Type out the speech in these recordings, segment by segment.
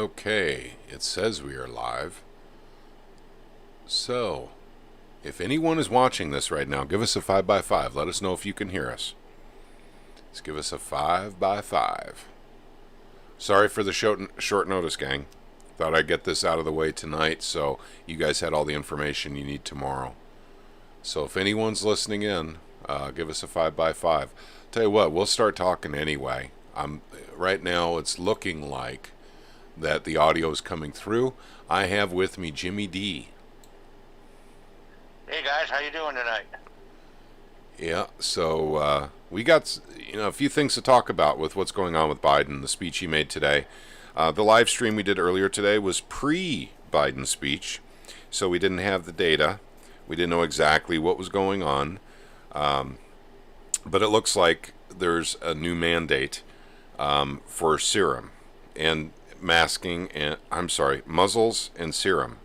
Okay, it says we are live. So, if anyone is watching this right now, give us a 5x5. Let us know if you can hear us. Let's give us a 5x5. Sorry for the short notice, gang. Thought I'd get this out of the way tonight so you guys had all the information you need tomorrow. So if anyone's listening in, give us a 5x5. Tell you what, we'll start talking anyway. Right now it's looking like that the audio is coming through. I have with me Jimmy D. Hey guys, how you doing tonight? Yeah, so we got a few things to talk about with what's going on with Biden, the speech he made today. The live stream we did earlier today was pre-Biden speech, so we didn't have the data. We didn't know exactly what was going on, but it looks like there's a new mandate for serum and masking, and muzzles and serum.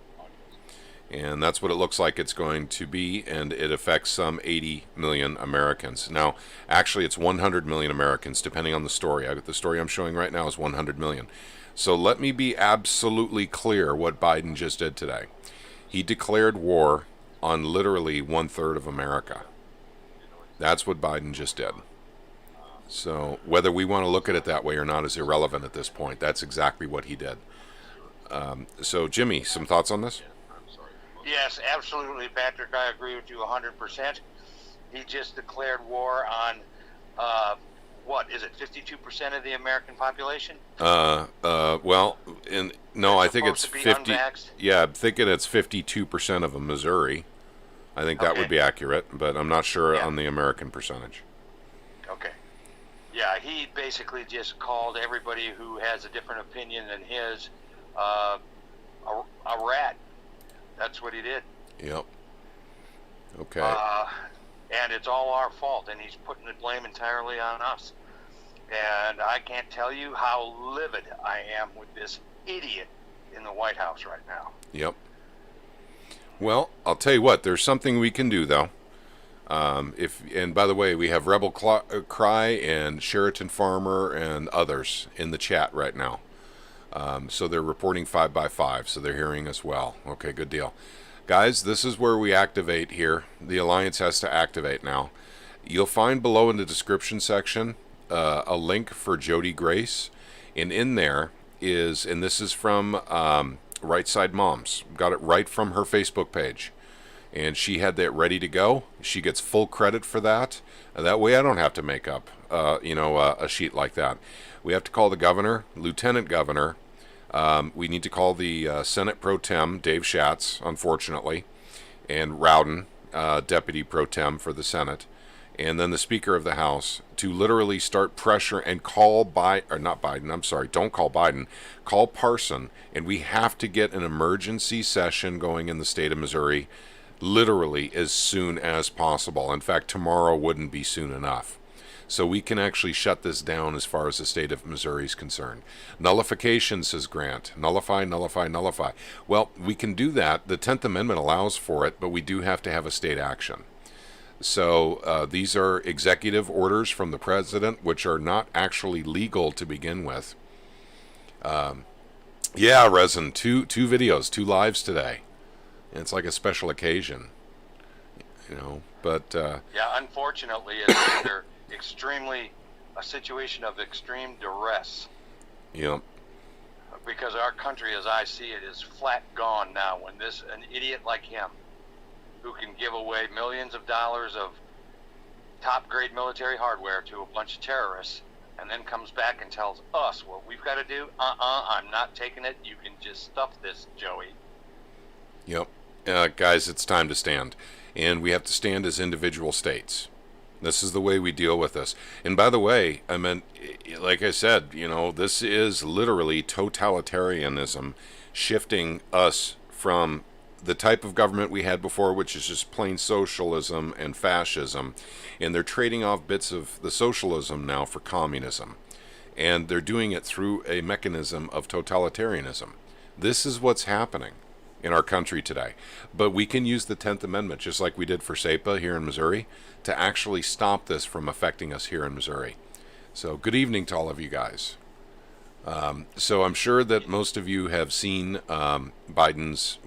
And that's what it looks like it's going to be, and it affects some 80 million Americans. Now, actually, it's 100 million Americans, depending on the story. The story I'm showing right now is 100 million. So let me be absolutely clear what Biden just did today. He declared war on literally 1/3 of America. That's what Biden just did. So whether we want to look at it that way or not is irrelevant at this point. That's exactly what he did. So, Jimmy, some thoughts on this? Yes, absolutely, Patrick. I agree with you 100%. He just declared war on, what is it, 52% of the American population? I think it's 50. Unvaxxed? Yeah, I'm thinking it's 52% of Missouri. I think that would be accurate, but I'm not sure on the American percentage. Okay. Yeah, he basically just called everybody who has a different opinion than his a rat. That's what he did. Yep. Okay. And it's all our fault, and he's putting the blame entirely on us. And I can't tell you how livid I am with this idiot in the White House right now. Yep. Well, I'll tell you what, there's something we can do, though. And by the way, we have Rebel Cry and Sheraton Farmer and others in the chat right now. So they're reporting 5x5, so they're hearing us well. Okay, good deal. Guys, this is where we activate here. The Alliance has to activate now. You'll find below in the description section a link for Jody Grace. And in there is, and this is from Right Side Moms. Got it right from her Facebook page. And she had that ready to go. She gets full credit for that. That way I don't have to make up, a sheet like that. We have to call the governor, lieutenant governor. We need to call the Senate Pro Tem, Dave Schatz, unfortunately, and Rowden, Deputy Pro Tem for the Senate, and then the Speaker of the House to literally start pressure and call don't call Biden, call Parson, and we have to get an emergency session going in the state of Missouri literally as soon as possible. In fact, tomorrow wouldn't be soon enough. So we can actually shut this down as far as the state of Missouri is concerned. Nullification, says Grant. Nullify, nullify, nullify. Well, we can do that. The 10th Amendment allows for it, but we do have to have a state action. So these are executive orders from the president, which are not actually legal to begin with. Yeah, Resin, two videos, 2 lives today. And it's like a special occasion, but... Yeah, unfortunately, it's under a situation of extreme duress. Yep. Because our country, as I see it, is flat gone now when an idiot like him, who can give away millions of dollars of top-grade military hardware to a bunch of terrorists, and then comes back and tells us what we've got to do, I'm not taking it, you can just stuff this, Joey. Yep. Guys, it's time to stand. And we have to stand as individual states. This is the way we deal with this. And by the way, like I said, this is literally totalitarianism, shifting us from the type of government we had before, which is just plain socialism and fascism. And they're trading off bits of the socialism now for communism. And they're doing it through a mechanism of totalitarianism. This is what's happening in our country today. But we can use the 10th Amendment, just like we did for SEPA here in Missouri, to actually stop this from affecting us here in Missouri. So good evening to all of you guys. So I'm sure that most of you have seen Biden's,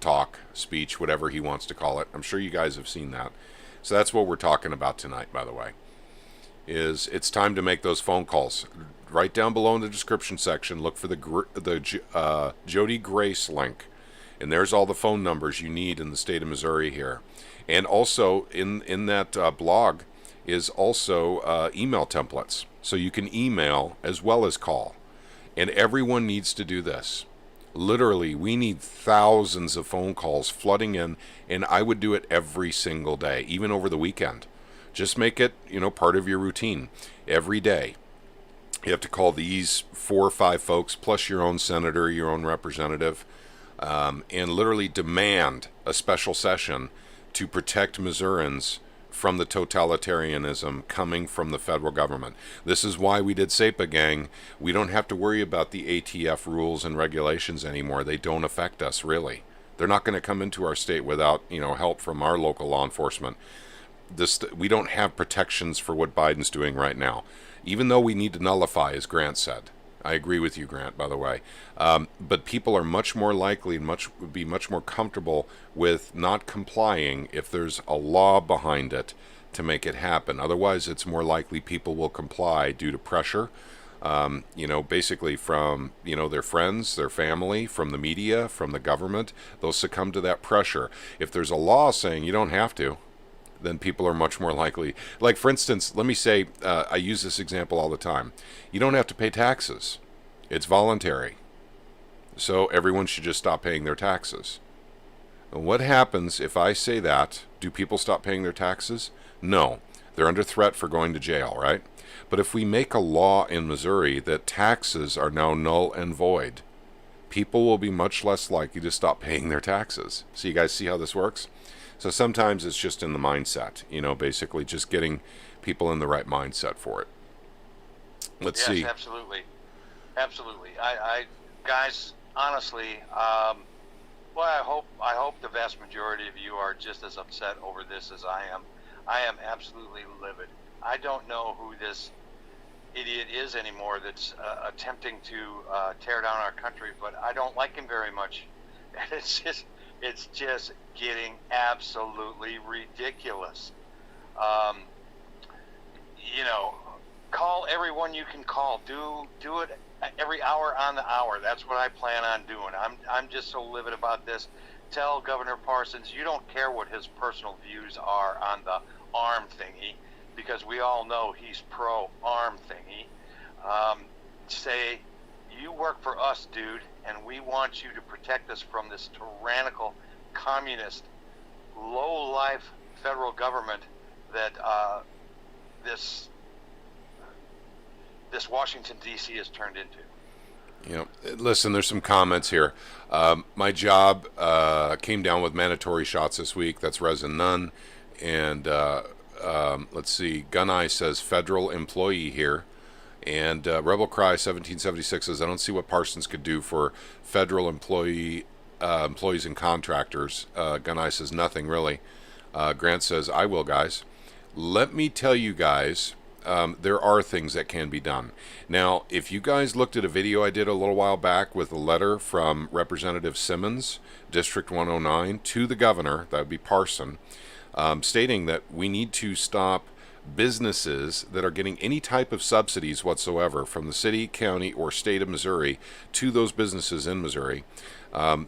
talk, speech, whatever he wants to call it. I'm sure you guys have seen that. So that's what we're talking about tonight, by the way, is it's time to make those phone calls. Right down below in the description section, look for the Jody Grace link. And there's all the phone numbers you need in the state of Missouri here. And also in that blog is also email templates. So you can email as well as call. And everyone needs to do this. Literally, we need thousands of phone calls flooding in, and I would do it every single day, even over the weekend. Just make it, part of your routine every day. You have to call these 4 or 5 folks, plus your own senator, your own representative, and literally demand a special session to protect Missourians from the totalitarianism coming from the federal government. This is why we did SEPA, gang. We don't have to worry about the ATF rules and regulations anymore. They don't affect us, really. They're not going to come into our state without, help from our local law enforcement. We don't have protections for what Biden's doing right now, even though we need to nullify, as Grant said. I agree with you, Grant, by the way. But people are much more likely and would be much more comfortable with not complying if there's a law behind it to make it happen. Otherwise, it's more likely people will comply due to pressure, basically from, their friends, their family, from the media, from the government. They'll succumb to that pressure. If there's a law saying you don't have to, then people are much more likely. Like, for instance, let me say, I use this example all the time. You don't have to pay taxes. It's voluntary. So everyone should just stop paying their taxes. And what happens if I say that? Do people stop paying their taxes? No. They're under threat for going to jail, right? But if we make a law in Missouri that taxes are now null and void, people will be much less likely to stop paying their taxes. So you guys see how this works? So sometimes it's just in the mindset, basically just getting people in the right mindset for it. Let's see. Yes, absolutely. Absolutely. I guys, honestly, I hope the vast majority of you are just as upset over this as I am. I am absolutely livid. I don't know who this idiot is anymore that's attempting to tear down our country, but I don't like him very much. And it's just getting absolutely ridiculous. Call everyone you can call. Do it every hour on the hour. That's what I plan on doing. I'm just so livid about this. Tell Governor Parsons you don't care what his personal views are on the arm thingy, because we all know he's pro-arm thingy. Say, you work for us, dude, and we want you to protect us from this tyrannical, communist, low-life federal government that this Washington, D.C. has turned into. Listen, there's some comments here. My job came down with mandatory shots this week. That's resin none. And let's see. Gun Eye says federal employee here. And Rebel Cry 1776 says, I don't see what Parsons could do for federal employees and contractors. Gun Eye says nothing really. Grant says, I will, guys. Let me tell you guys, there are things that can be done. Now, if you guys looked at a video I did a little while back with a letter from Representative Simmons, District 109, to the governor, that would be Parson, stating that we need to stop businesses that are getting any type of subsidies whatsoever from the city, county, or state of Missouri to those businesses in Missouri.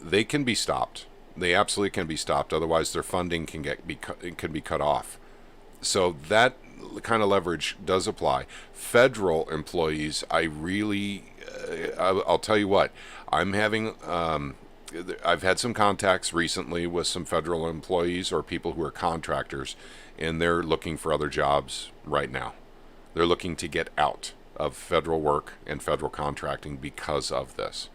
They can be stopped. They absolutely can be stopped. Otherwise, their funding can be cut off. So that kind of leverage does apply. Federal employees, I'll tell you what, I've had some contacts recently with some federal employees or people who are contractors, and they're looking for other jobs right now. They're looking to get out of federal work and federal contracting because of this.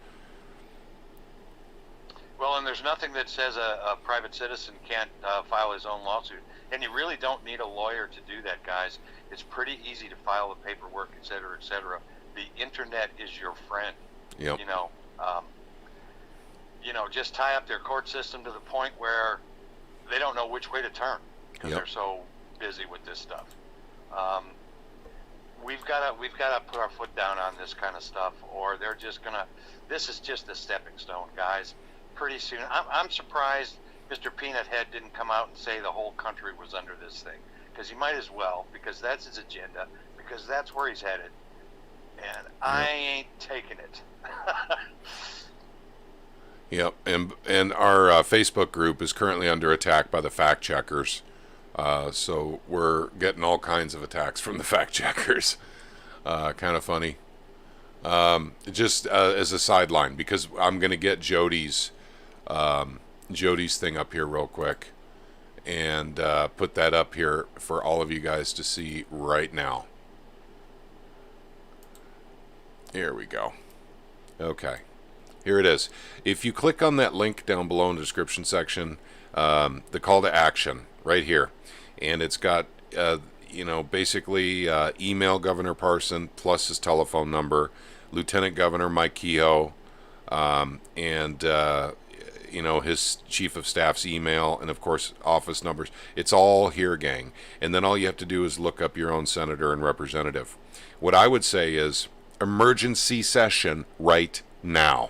Well, and there's nothing that says a private citizen can't file his own lawsuit. And you really don't need a lawyer to do that, guys. It's pretty easy to file the paperwork, et cetera, et cetera. The internet is your friend. Yep. Just tie up their court system to the point where they don't know which way to turn because they're so busy with this stuff. we've got to put our foot down on this kind of stuff, or they're just gonna. This is just a stepping stone, guys. Pretty soon, I'm surprised Mr. Peanut Head didn't come out and say the whole country was under this thing, because he might as well, because that's his agenda, because that's where he's headed, and I ain't taking it. Yep, and our Facebook group is currently under attack by the fact checkers. So we're getting all kinds of attacks from the fact checkers. Kind of funny. Just as a sideline, because I'm going to get Jody's thing up here real quick and put that up here for all of you guys to see right now. Here we go. Okay. Here it is. If you click on that link down below in the description section, the call to action right here, and it's got, basically email Governor Parson plus his telephone number, Lieutenant Governor Mike Kehoe, and his chief of staff's email, and of course office numbers. It's all here, gang. And then all you have to do is look up your own senator and representative. What I would say is emergency session right now.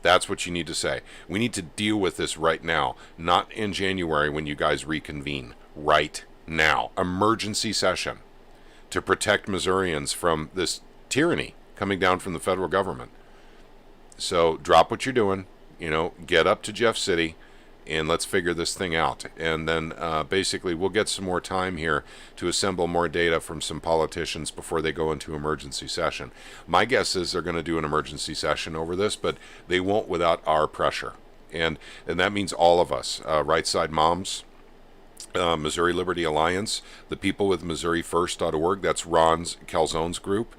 That's what you need to say. We need to deal with this right now, not in January when you guys reconvene. Right now. Emergency session to protect Missourians from this tyranny coming down from the federal government. So drop what you're doing, get up to Jeff City, and let's figure this thing out. And then basically we'll get some more time here to assemble more data from some politicians before they go into emergency session. My guess is they're going to do an emergency session over this, but they won't without our pressure. And that means all of us, Right Side Moms, Missouri Liberty Alliance, the people with MissouriFirst.org, that's Ron's Calzone's group,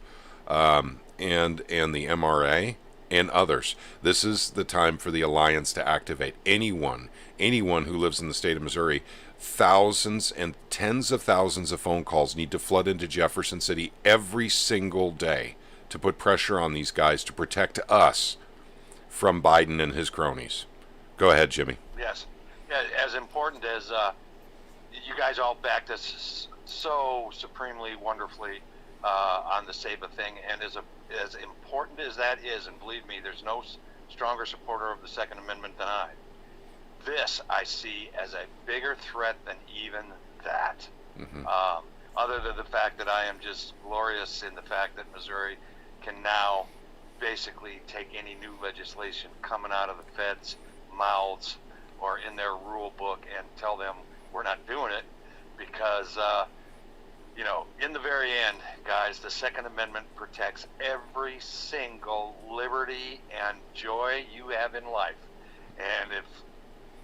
and the MRA, and others. This is the time for the alliance to activate. Anyone who lives in the state of Missouri, thousands and tens of thousands of phone calls need to flood into Jefferson City every single day to put pressure on these guys to protect us from Biden and his cronies. Go ahead, Jimmy. Yes. Yeah, as important as you guys all backed us so supremely wonderfully on the SABA thing, and as important as that is, and believe me, there's no stronger supporter of the Second Amendment than I. This I see as a bigger threat than even that. Mm-hmm. Other than the fact that I am just glorious in the fact that Missouri can now basically take any new legislation coming out of the feds' mouths or in their rule book and tell them we're not doing it, because in the very end, guys, the Second Amendment protects every single liberty and joy you have in life. And if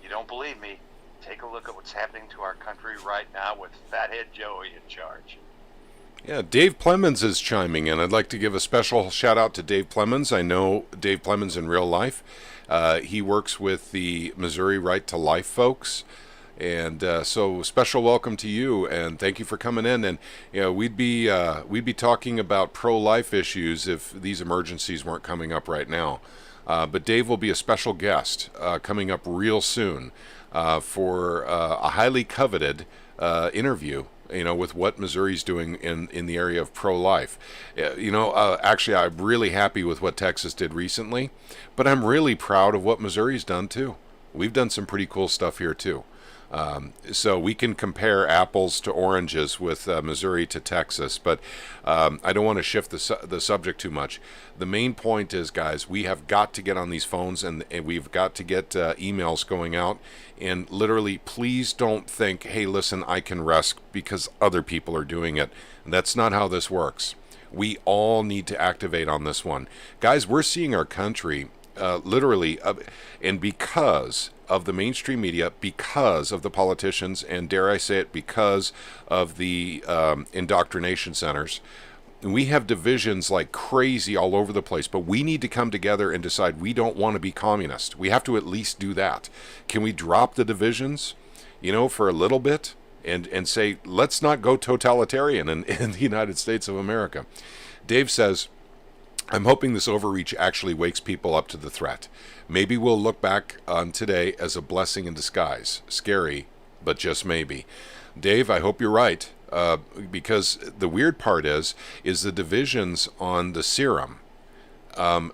you don't believe me, take a look at what's happening to our country right now with Fathead Joey in charge. Yeah, Dave Plemons is chiming in. I'd like to give a special shout out to Dave Plemons. I know Dave Plemons in real life. He works with the Missouri Right to Life folks. And so special welcome to you, and thank you for coming in. And we'd be talking about pro-life issues if these emergencies weren't coming up right now. But Dave will be a special guest coming up real soon for a highly coveted interview. With what Missouri's doing in the area of pro-life. Actually, I'm really happy with what Texas did recently, but I'm really proud of what Missouri's done too. We've done some pretty cool stuff here too. So we can compare apples to oranges with Missouri to Texas, but I don't want to shift the subject too much. The main point is, guys, we have got to get on these phones, and we've got to get emails going out. And literally, please don't think, hey, listen, I can rest because other people are doing it. That's not how this works. We all need to activate on this one. Guys, we're seeing our country literally, and because of the mainstream media, because of the politicians, and dare I say it, because of the indoctrination centers, we have divisions like crazy all over the place, but we need to come together and decide we don't want to be communist. We have to at least do that. Can we drop the divisions, for a little bit and say, let's not go totalitarian in the United States of America? Dave says, I'm hoping this overreach actually wakes people up to the threat. Maybe we'll look back on today as a blessing in disguise. Scary, but just maybe. Dave, I hope you're right. because the weird part is the divisions on the serum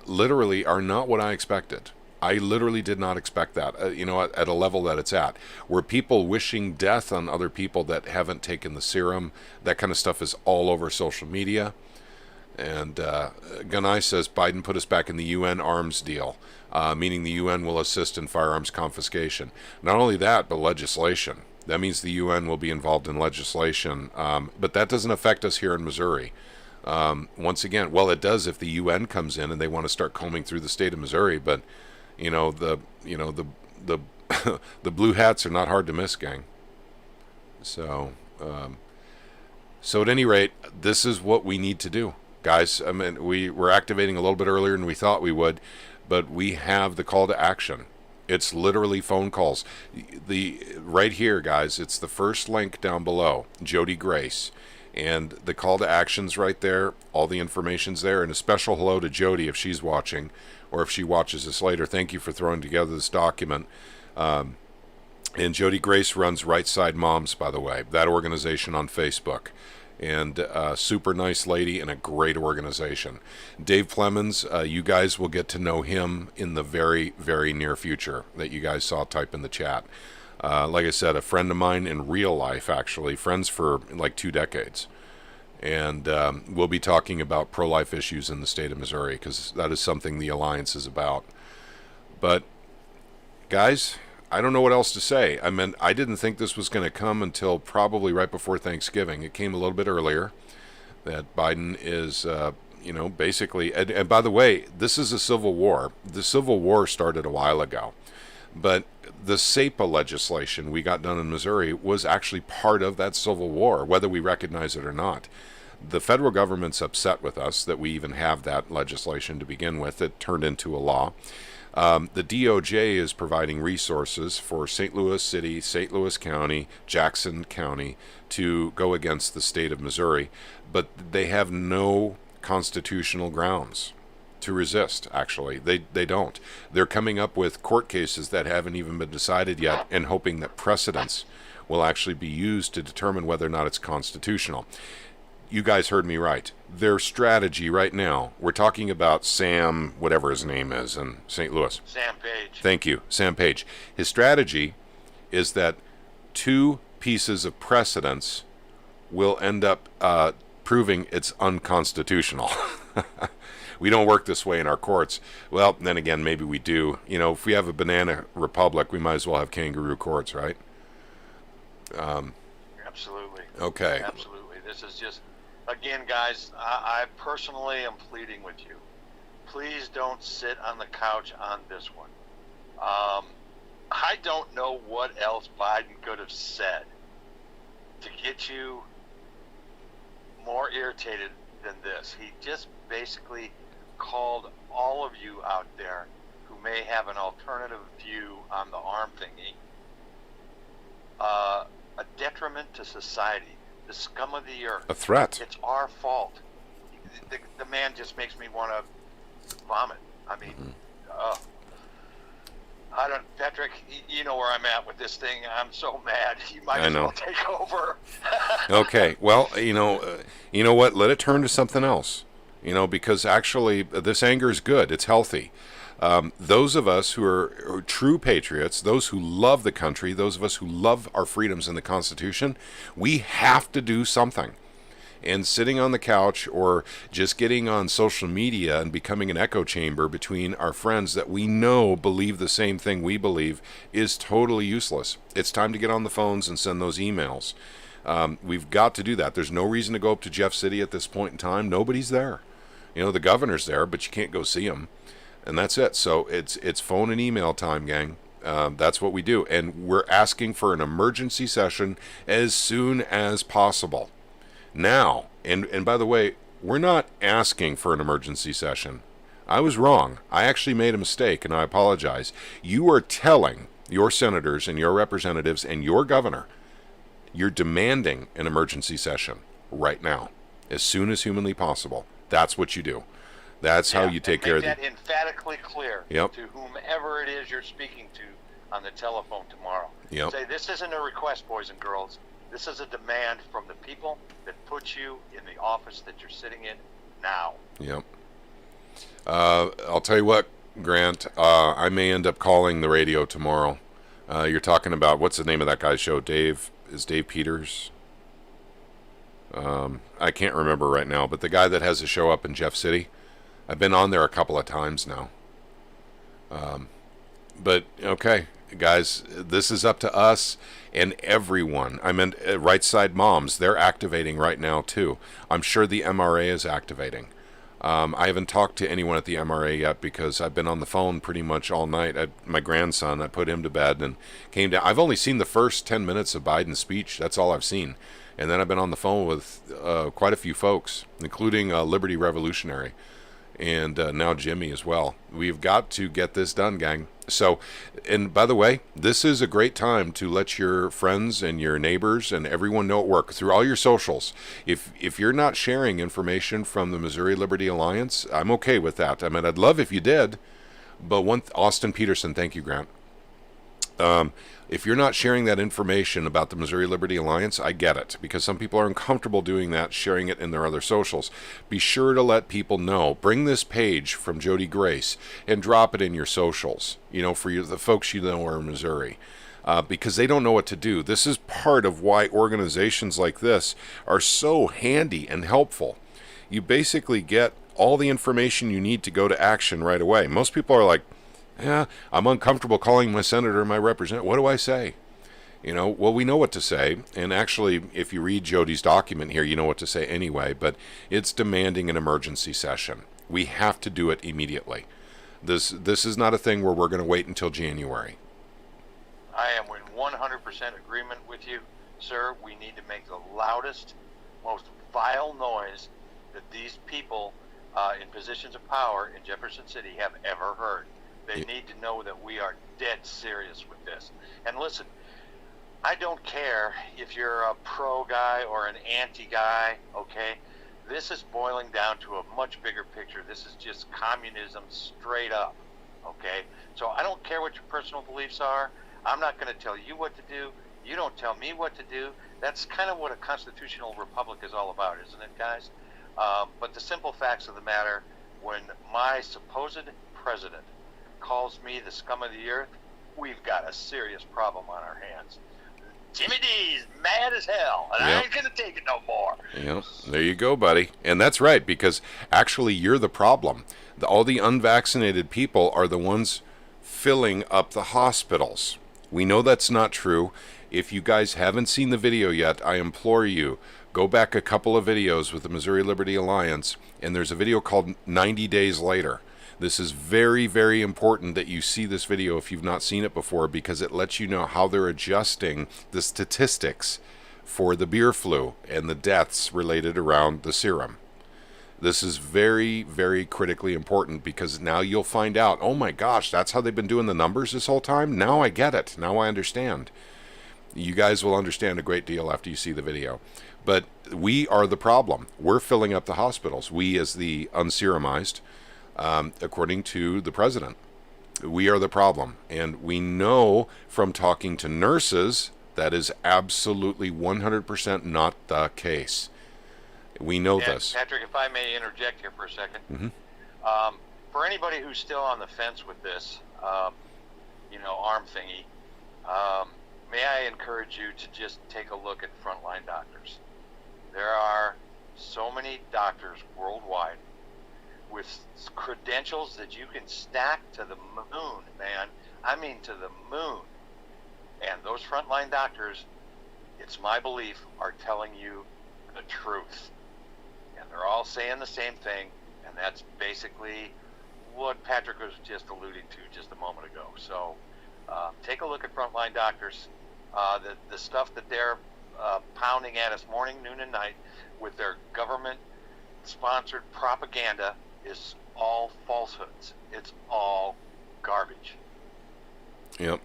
literally are not what I expected. I literally did not expect that, at a level that it's at, where people wishing death on other people that haven't taken the serum, that kind of stuff is all over social media. And Gunai says Biden put us back in the UN arms deal, meaning the UN will assist in firearms confiscation. Not only that, but legislation. That means the UN will be involved in legislation, but that doesn't affect us here in Missouri. Once again, well, it does if the UN comes in and they want to start combing through the state of Missouri, but the the blue hats are not hard to miss, gang. So at any rate, this is what we need to do, guys. I mean, we were activating a little bit earlier than we thought we would, but we have the call to action. It's literally phone calls. Right here, guys, it's the first link down below, Jody Grace. And the call to action's right there. All the information's there. And a special hello to Jody if she's watching, or if she watches this later. Thank you for throwing together this document. And Jody Grace runs Right Side Moms, by the way, that organization on Facebook. And super nice lady and a great organization. Dave Plemons, you guys will get to know him in the very, very near future that you guys saw type in the chat. Like I said, a friend of mine in real life, actually, friends for like 2 decades. And we'll be talking about pro-life issues in the state of Missouri, because that is something the Alliance is about. But, guys, I don't know what else to say. I mean, I didn't think this was going to come until probably right before Thanksgiving. It came a little bit earlier, that Biden is, basically... And by the way, this is a civil war. The Civil War started a while ago. But the SEPA legislation we got done in Missouri was actually part of that Civil War, whether we recognize it or not. The federal government's upset with us that we even have that legislation to begin with. It turned into a law. The DOJ is providing resources for St. Louis City, St. Louis County, Jackson County to go against the state of Missouri, but they have no constitutional grounds to resist, actually. They don't. They're coming up with court cases that haven't even been decided yet and hoping that precedents will actually be used to determine whether or not it's constitutional. You guys heard me right. Their strategy right now, we're talking about Sam, whatever his name is, in St. Louis. Sam Page. Thank you, Sam Page. His strategy is that 2 pieces of precedents will end up proving it's unconstitutional. We don't work this way in our courts. Well, then again, maybe we do. If we have a banana republic, we might as well have kangaroo courts, right? Absolutely. Okay. Absolutely. This is just, again, guys, I personally am pleading with you. Please don't sit on the couch on this one. I don't know what else Biden could have said to get you more irritated than this. He just basically called all of you out there who may have an alternative view on the arm thingy a detriment to society, the scum of the earth, a threat. It's our fault. The man just makes me want to vomit. I mean, I don't, Patrick, you know where I'm at with this thing. I'm so mad. You might as well take over. Okay, well, you know what? Let it turn to something else. Because actually this anger is good. It's healthy. Those of us who are true patriots, those who love the country, those of us who love our freedoms and the Constitution, we have to do something. And sitting on the couch or just getting on social media and becoming an echo chamber between our friends that we know believe the same thing we believe is totally useless. It's time to get on the phones and send those emails. We've got to do that. There's no reason to go up to Jeff City at this point in time. Nobody's there. The governor's there, but you can't go see him. And that's it. So it's phone and email time, gang. That's what we do. And we're asking for an emergency session as soon as possible. Now, and by the way, we're not asking for an emergency session. I was wrong. I actually made a mistake, and I apologize. You are telling your senators and your representatives and your governor you're demanding an emergency session right now, as soon as humanly possible. That's what you do. That's how you take care of it. Make that emphatically clear to whomever it is you're speaking to on the telephone tomorrow. Say, this isn't a request, boys and girls. This is a demand from the people that put you in the office that you're sitting in now. Yep. I'll tell you what, Grant, I may end up calling the radio tomorrow. You're talking about, what's the name of that guy's show? Dave Peters? I can't remember right now, but the guy that has a show up in Jeff City. I've been on there a couple of times now. But, okay, guys, this is up to us and everyone. I mean, Right Side Moms, they're activating right now, too. I'm sure the MRA is activating. I haven't talked to anyone at the MRA yet because I've been on the phone pretty much all night. My grandson, I put him to bed and came down. I've only seen the first 10 minutes of Biden's speech. That's all I've seen. And then I've been on the phone with quite a few folks, including Liberty Revolutionary and now Jimmy as well. We've got to get this done, gang. So, and by the way, this is a great time to let your friends and your neighbors and everyone know at work through all your socials. If you're not sharing information from the Missouri Liberty Alliance, I'm okay with that. I mean, I'd love if you did, but Austin Peterson, thank you, Grant. If you're not sharing that information about the Missouri Liberty Alliance, I get it, because some people are uncomfortable doing that, sharing it in their other socials. Be sure to let people know. Bring this page from Jody Grace and drop it in your socials, for the folks you know are in Missouri, because they don't know what to do. This is part of why organizations like this are so handy and helpful. You basically get all the information you need to go to action right away. Most people are like, yeah, I'm uncomfortable calling my senator my representative. What do I say? Well, we know what to say. And actually, if you read Jody's document here, you know what to say anyway. But it's demanding an emergency session. We have to do it immediately. This is not a thing where we're going to wait until January. I am in 100% agreement with you, sir. We need to make the loudest, most vile noise that these people in positions of power in Jefferson City have ever heard. They need to know that we are dead serious with this. And listen, I don't care if you're a pro guy or an anti guy, okay? This is boiling down to a much bigger picture. This is just communism straight up, okay? So I don't care what your personal beliefs are. I'm not going to tell you what to do. You don't tell me what to do. That's kind of what a constitutional republic is all about, isn't it, guys? But the simple facts of the matter, when my supposed president calls me the scum of the earth, we've got a serious problem on our hands. Jimmy D's mad as hell, and I ain't gonna take it no more. Yep. There you go, buddy. And that's right, because actually you're the problem. All the unvaccinated people are the ones filling up the hospitals. We know that's not true. If you guys haven't seen the video yet, I implore you, go back a couple of videos with the Missouri Liberty Alliance, and there's a video called 90 Days Later. This is very, very important that you see this video if you've not seen it before, because it lets you know how they're adjusting the statistics for the beer flu and the deaths related around the serum. This is very, very critically important, because now you'll find out, oh my gosh, that's how they've been doing the numbers this whole time? Now I get it. Now I understand. You guys will understand a great deal after you see the video. But we are the problem. We're filling up the hospitals. We, as the unserumized, according to the president, we are the problem. And we know from talking to nurses that is absolutely 100% not the case. We know this. Patrick, if I may interject here for a second. Mm-hmm. For anybody who's still on the fence with this, arm thingy, may I encourage you to just take a look at frontline doctors. There are so many doctors worldwide with credentials that you can stack to the moon, man. I mean to the moon. And those frontline doctors, it's my belief, are telling you the truth. And they're all saying the same thing, and that's basically what Patrick was just alluding to just a moment ago. So take a look at frontline doctors. The stuff that they're pounding at us morning, noon, and night with their government-sponsored propaganda is all falsehoods. It's all garbage. Yep.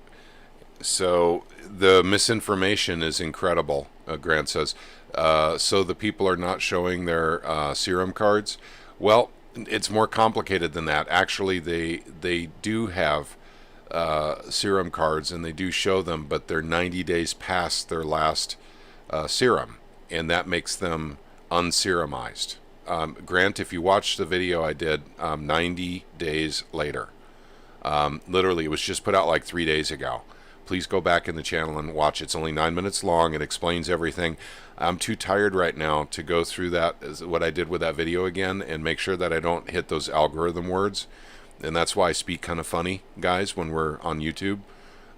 So the misinformation is incredible, Grant says. So the people are not showing their serum cards. Well, it's more complicated than that. Actually, they do have serum cards, and they do show them, but they're 90 days past their last serum, and that makes them unserumized. Grant, if you watch the video I did 90 days later, literally, it was just put out like 3 days ago. Please go back in the channel and watch. It's only 9 minutes long. It explains everything. I'm too tired right now to go through that, what I did with that video again, and make sure that I don't hit those algorithm words. And that's why I speak kind of funny, guys, when we're on YouTube,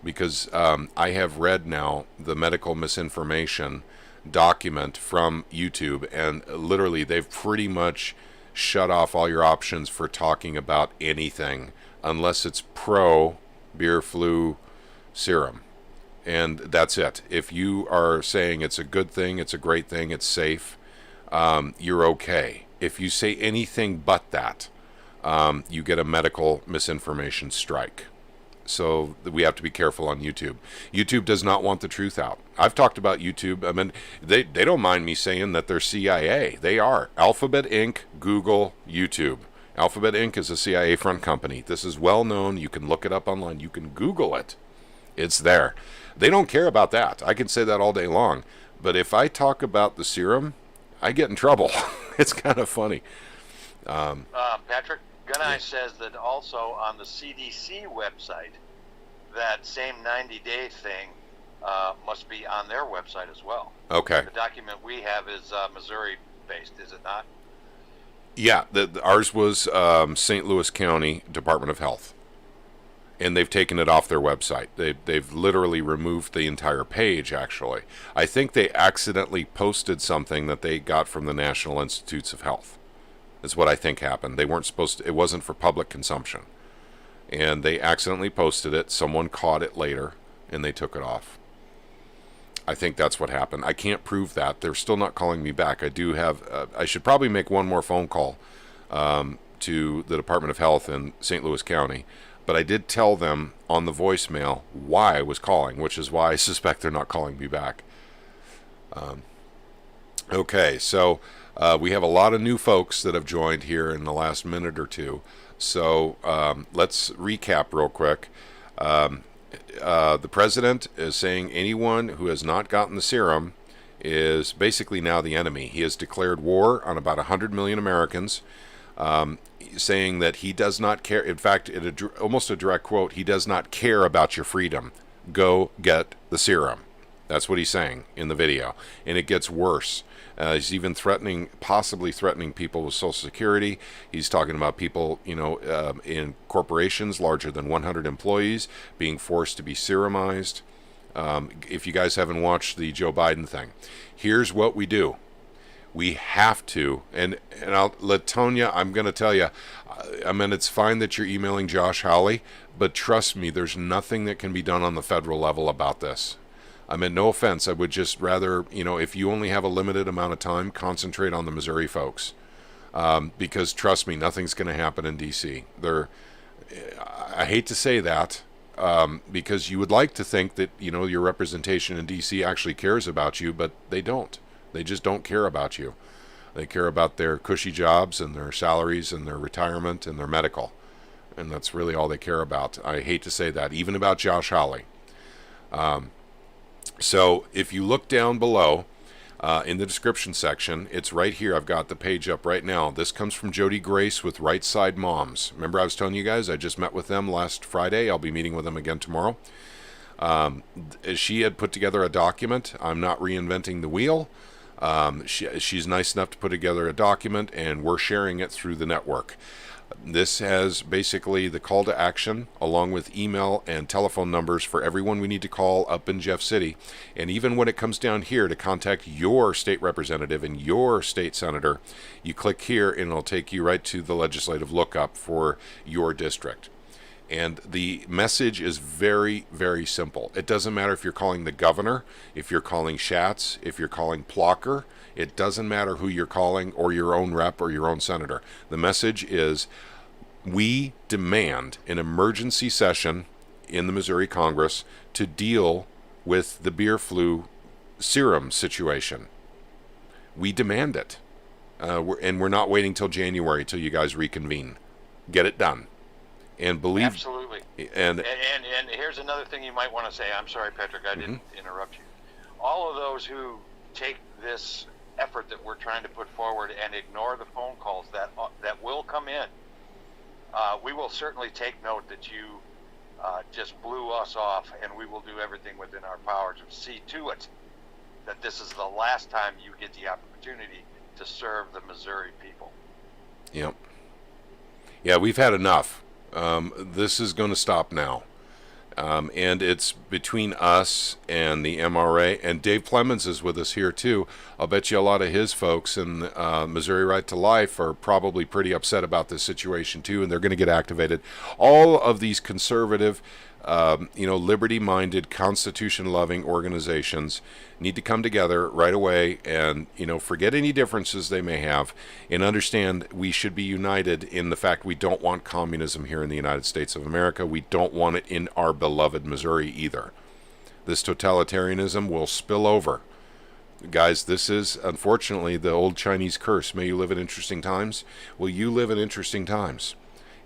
because I have read now the medical misinformation document from YouTube, and literally they've pretty much shut off all your options for talking about anything unless it's pro beer flu serum, and that's it. If you are saying it's a good thing, it's a great thing, it's safe, you're okay. If you say anything but that, you get a medical misinformation strike. So we have to be careful on YouTube. YouTube does not want the truth out. I've talked about YouTube. I mean, they don't mind me saying that they're CIA. They are. Alphabet Inc., Google, YouTube. Alphabet Inc. is a CIA front company. This is well known. You can look it up online. You can Google it. It's there. They don't care about that. I can say that all day long. But if I talk about the serum, I get in trouble. It's kind of funny. Patrick, Gunai says that also on the CDC website, that same 90-day thing must be on their website as well. Okay. The document we have is Missouri-based, is it not? Yeah, ours was St. Louis County Department of Health. And they've taken it off their website. They've literally removed the entire page, actually. I think they accidentally posted something that they got from the National Institutes of Health. Is what I think happened. They weren't supposed to, it wasn't for public consumption. And they accidentally posted it. Someone caught it later, and they took it off. I think that's what happened. I can't prove that. They're still not calling me back. I do have, I should probably make one more phone call to the Department of Health in St. Louis County. But I did tell them on the voicemail why I was calling, which is why I suspect they're not calling me back. Okay, so we have a lot of new folks that have joined here in the last minute or two. So let's recap real quick. The president is saying anyone who has not gotten the serum is basically now the enemy. He has declared war on about 100 million Americans. Saying that he does not care. In fact, almost a direct quote, he does not care about your freedom. Go get the serum. That's what he's saying in the video. And it gets worse. He's even possibly threatening people with Social Security. He's talking about people, in corporations larger than 100 employees being forced to be serumized. If you guys haven't watched the Joe Biden thing, here's what we do. We have to, and I'll let Tonya, I'm going to tell you, I mean, it's fine that you're emailing Josh Hawley, but trust me, there's nothing that can be done on the federal level about this. I mean, no offense, I would just rather, if you only have a limited amount of time, concentrate on the Missouri folks. Because trust me, nothing's going to happen in D.C. I hate to say that, because you would like to think that, your representation in D.C. actually cares about you, but they don't. They just don't care about you. They care about their cushy jobs and their salaries and their retirement and their medical. And that's really all they care about. I hate to say that, even about Josh Hawley. So if you look down below in the description section, it's right here. I've got the page up right now. This comes from Jody Grace with Right Side Moms. Remember I was telling you guys I just met with them last Friday. I'll be meeting with them again tomorrow. She had put together a document. I'm not reinventing the wheel. She's nice enough to put together a document, and we're sharing it through the network. This has basically the call to action along with email and telephone numbers for everyone we need to call up in Jeff City. And even when it comes down here to contact your state representative and your state senator, you click here and it'll take you right to the legislative lookup for your district. And the message is very, very simple. It doesn't matter if you're calling the governor, if you're calling Schatz, if you're calling Plocker. It doesn't matter who you're calling, or your own rep or your own senator. The message is, we demand an emergency session in the Missouri Congress to deal with the beer flu serum situation. We demand it. And we're not waiting till January till you guys reconvene. Get it done. And believe absolutely. And here's another thing you might want to say. I'm sorry, Patrick, I didn't interrupt you. All of those who take this effort that we're trying to put forward and ignore the phone calls that will come in, we will certainly take note that you just blew us off, and we will do everything within our power to see to it that this is the last time you get the opportunity to serve the Missouri people. Yep. Yeah, we've had enough. This is going to stop now. And it's between us and the MRA, and Dave Clemens is with us here too. I'll bet you a lot of his folks in Missouri Right to Life are probably pretty upset about this situation too, and they're going to get activated. All of these conservative, liberty-minded, constitution-loving organizations need to come together right away and, forget any differences they may have and understand we should be united in the fact we don't want communism here in the United States of America. We don't want it in our beloved Missouri either. This totalitarianism will spill over. Guys, this is, unfortunately, the old Chinese curse. May you live in interesting times. Well, you live in interesting times.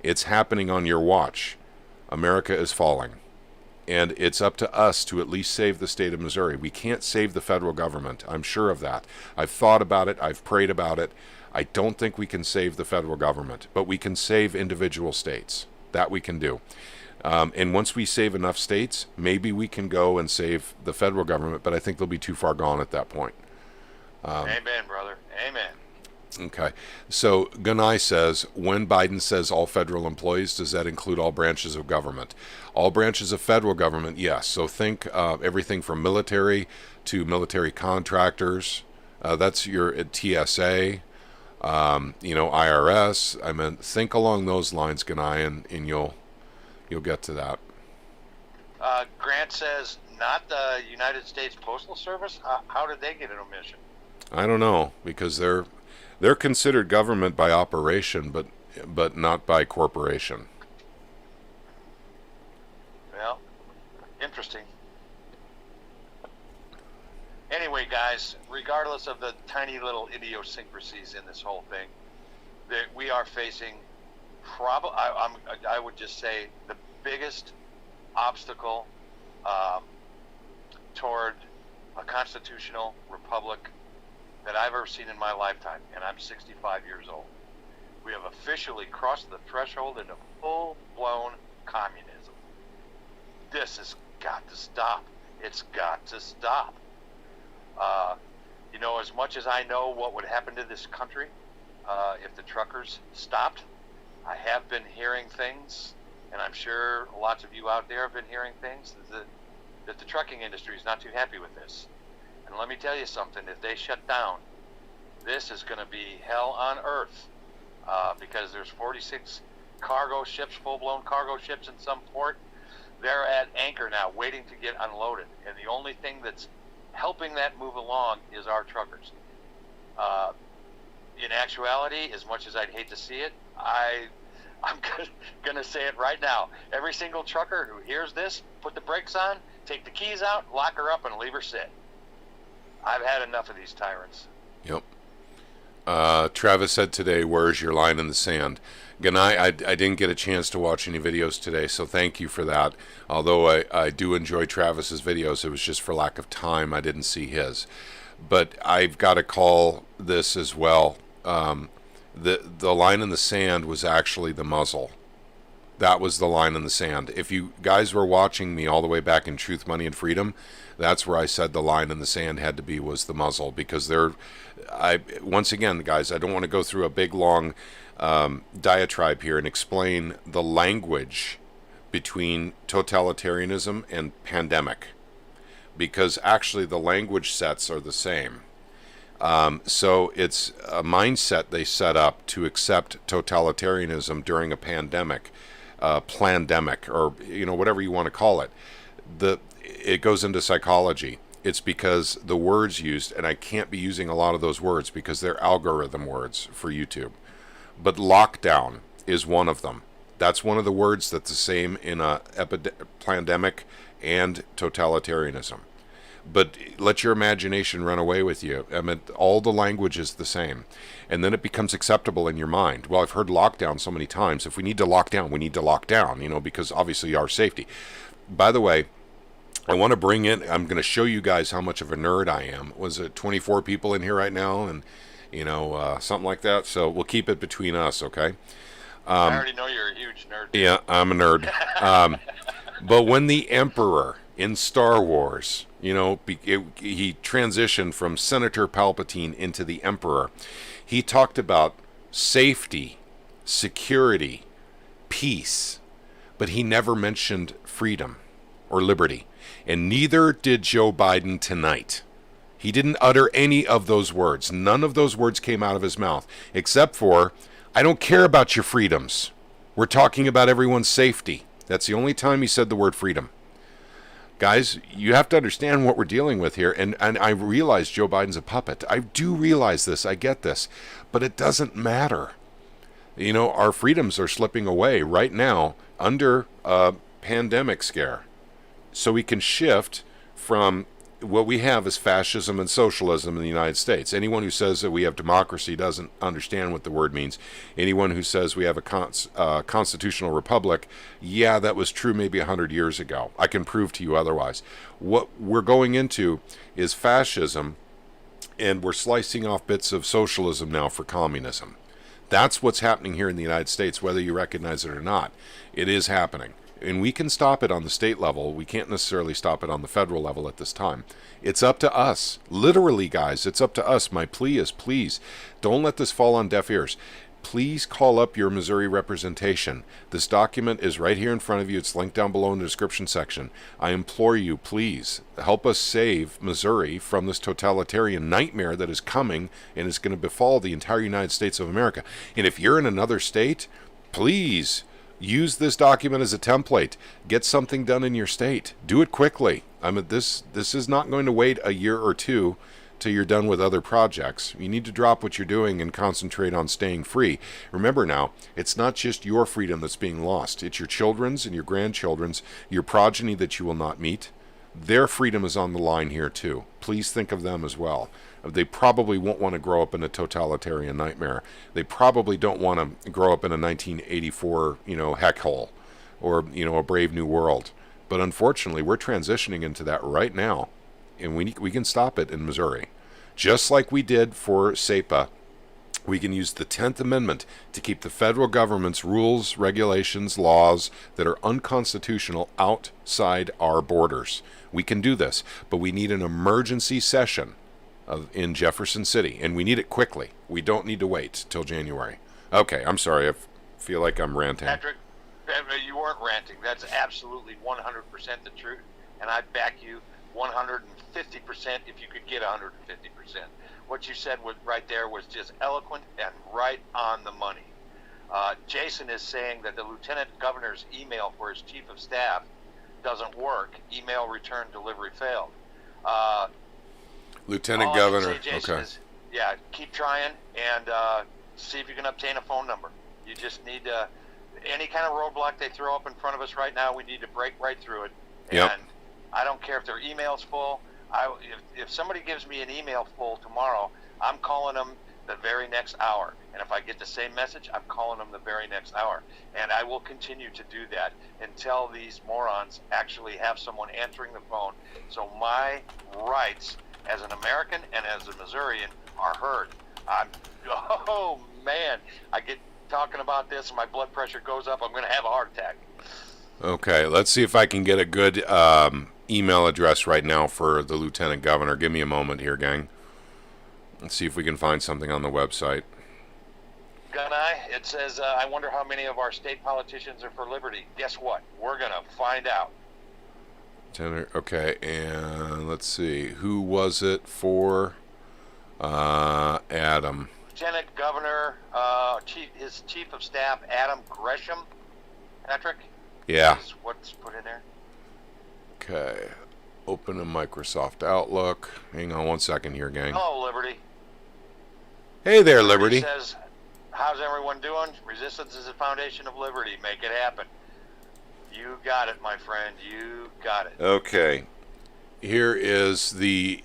It's happening on your watch. America is falling. And it's up to us to at least save the state of Missouri. We can't save the federal government. I'm sure of that. I've thought about it. I've prayed about it. I don't think we can save the federal government, but we can save individual states. That we can do. And once we save enough states, maybe we can go and save the federal government, but I think they'll be too far gone at that point. Amen, brother. Amen. Okay. So Gunai says, when Biden says all federal employees, does that include all branches of government? All branches of federal government, yes. So think everything from military to military contractors. That's your TSA, IRS. I mean, think along those lines, Gunai, and you'll get to that. Grant says, not the United States Postal Service? How did they get an omission? I don't know, because they're considered government by operation, but not by corporation. Well, interesting. Anyway, guys, regardless of the tiny little idiosyncrasies in this whole thing, that we are facing, I would just say, the biggest obstacle toward a constitutional republic that I've ever seen in my lifetime, and I'm 65 years old. We have officially crossed the threshold into full-blown communism. This has got to stop. It's got to stop. As much as I know what would happen to this country if the truckers stopped, I have been hearing things, and I'm sure lots of you out there have been hearing things, that the trucking industry is not too happy with this. And let me tell you something, if they shut down, this is going to be hell on earth because there's 46 cargo ships, full-blown cargo ships in some port. They're at anchor now, waiting to get unloaded. And the only thing that's helping that move along is our truckers. In actuality, as much as I'd hate to see it, I'm going to say it right now. Every single trucker who hears this, put the brakes on, take the keys out, lock her up, and leave her sit. I've had enough of these tyrants. Yep. Travis said today, where's your line in the sand? Gunai, I didn't get a chance to watch any videos today, so thank you for that. Although I do enjoy Travis's videos, it was just for lack of time I didn't see his. But I've got to call this as well. The line in the sand was actually the muzzle. That was the line in the sand. If you guys were watching me all the way back in Truth, Money, and Freedom, that's where I said the line in the sand had to be was the muzzle, because once again, guys, I don't want to go through a big long diatribe here and explain the language between totalitarianism and pandemic, because actually the language sets are the same. So it's a mindset they set up to accept totalitarianism during a pandemic, plandemic, or whatever you want to call it. It goes into psychology. It's because the words used, and I can't be using a lot of those words because they're algorithm words for YouTube, but lockdown is one of them. That's one of the words that's the same in a plandemic and totalitarianism. But let your imagination run away with you. I mean, all the language is the same. And then it becomes acceptable in your mind. Well, I've heard lockdown so many times. If we need to lock down, we need to lock down, because obviously our safety. By the way, I want to bring in, I'm going to show you guys how much of a nerd I am. Was it 24 people in here right now? And, something like that. So we'll keep it between us, okay? I already know you're a huge nerd. Yeah, I'm a nerd. But when the Emperor in Star Wars, he transitioned from Senator Palpatine into the Emperor, he talked about safety, security, peace, but he never mentioned freedom or liberty. And neither did Joe Biden tonight. He didn't utter any of those words. None of those words came out of his mouth, except for, I don't care about your freedoms. We're talking about everyone's safety. That's the only time he said the word freedom. Guys, you have to understand what we're dealing with here. And I realize Joe Biden's a puppet. I do realize this. I get this. But it doesn't matter. Our freedoms are slipping away right now under a pandemic scare. So we can shift from what we have is fascism and socialism in the United States. Anyone who says that we have democracy doesn't understand what the word means. Anyone who says we have a constitutional republic, yeah, that was true maybe 100 years ago. I can prove to you otherwise. What we're going into is fascism, and we're slicing off bits of socialism now for communism. That's what's happening here in the United States, whether you recognize it or not. It is happening. And we can stop it on the state level. We can't necessarily stop it on the federal level at this time. It's up to us. Literally, guys, it's up to us. My plea is, please, don't let this fall on deaf ears. Please call up your Missouri representation. This document is right here in front of you. It's linked down below in the description section. I implore you, please, help us save Missouri from this totalitarian nightmare that is coming and is going to befall the entire United States of America. And if you're in another state, please use this document as a template. Get something done in your state. Do it quickly. This is not going to wait a year or two till you're done with other projects. You need to drop what you're doing and concentrate on staying free. Remember now, it's not just your freedom that's being lost. It's your children's and your grandchildren's, your progeny that you will not meet. Their freedom is on the line here too. Please think of them as well. They probably won't want to grow up in a totalitarian nightmare. They probably don't want to grow up in a 1984, heck hole or, a brave new world. But unfortunately, we're transitioning into that right now, and we can stop it in Missouri. Just like we did for SEPA, we can use the 10th Amendment to keep the federal government's rules, regulations, laws that are unconstitutional outside our borders. We can do this, but we need an emergency session in Jefferson City, and we need it quickly. We don't need to wait till January. Okay, I'm sorry. I feel like I'm ranting. Patrick, you weren't ranting. That's absolutely 100% the truth, and I back you 150% if you could get 150%. What you said right there was just eloquent and right on the money. Jason is saying that the lieutenant governor's email for his chief of staff doesn't work. Email return delivery failed. Lieutenant Governor, okay. Yeah, keep trying and see if you can obtain a phone number. You just need any kind of roadblock they throw up in front of us right now, we need to break right through it. Yep. And I don't care if their email's full. If somebody gives me an email full tomorrow, I'm calling them the very next hour. And if I get the same message, I'm calling them the very next hour. And I will continue to do that until these morons actually have someone answering the phone. So my rights as an American and as a Missourian are heard. Oh man, I get talking about this and my blood pressure goes up. I'm going to have a heart attack. Okay, let's see if I can get a good email address right now for the lieutenant governor. Give me a moment here, gang. Let's see if we can find something on the website. Gunai, it says, I wonder how many of our state politicians are for liberty. Guess what? We're going to find out. Okay, and let's see. Who was it for? Adam. Lieutenant Governor, his chief of staff, Adam Gresham. Patrick? Yeah. Is what's put in there. Okay. Open a Microsoft Outlook. Hang on one second here, gang. Hello, Liberty. Hey there, Liberty. He says, how's everyone doing? Resistance is the foundation of liberty. Make it happen. You got it, my friend. You got it. Okay. Here is the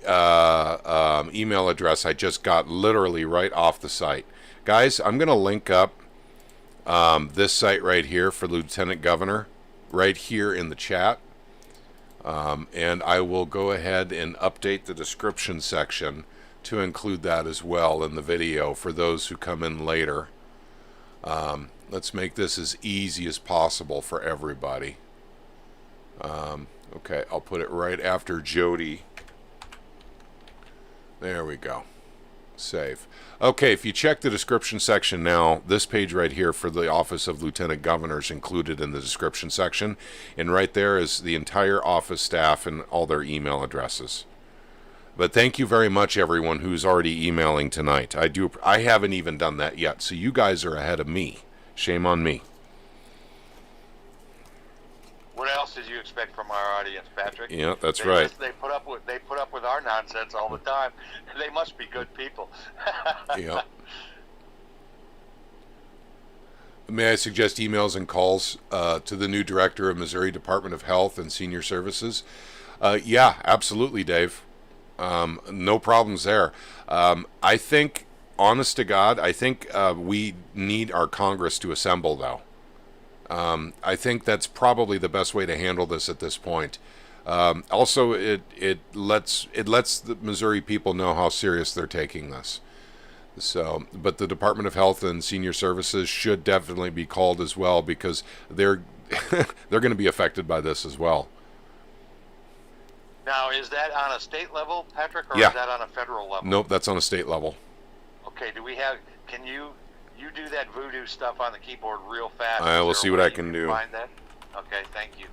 email address I just got literally right off the site. Guys, I'm going to link up this site right here for Lieutenant Governor right here in the chat. And I will go ahead and update the description section to include that as well in the video for those who come in later. Let's make this as easy as possible for everybody. Okay, I'll put it right after Jody. There we go. Save. Okay, if you check the description section now, this page right here for the Office of Lieutenant Governor is included in the description section. And right there is the entire office staff and all their email addresses. But thank you very much, everyone who's already emailing tonight. I haven't even done that yet, so you guys are ahead of me. Shame on me. What else did you expect from our audience, Patrick? Yeah, that's right. They put up with our nonsense all the time. They must be good people. Yeah. May I suggest emails and calls to the new director of Missouri Department of Health and Senior Services? Yeah, absolutely, Dave. No problems there. I think, honest to God, I think we need our Congress to assemble, though. I think that's probably the best way to handle this at this point. Also, it lets the Missouri people know how serious they're taking this. So, but the Department of Health and Senior Services should definitely be called as well, because they're they're going to be affected by this as well. Now, is that on a state level, Patrick, or Yeah. is that on a federal level? Nope, that's on a state level. Okay, can you do that voodoo stuff on the keyboard real fast? I will see what I can do. Find that? Okay, thank you.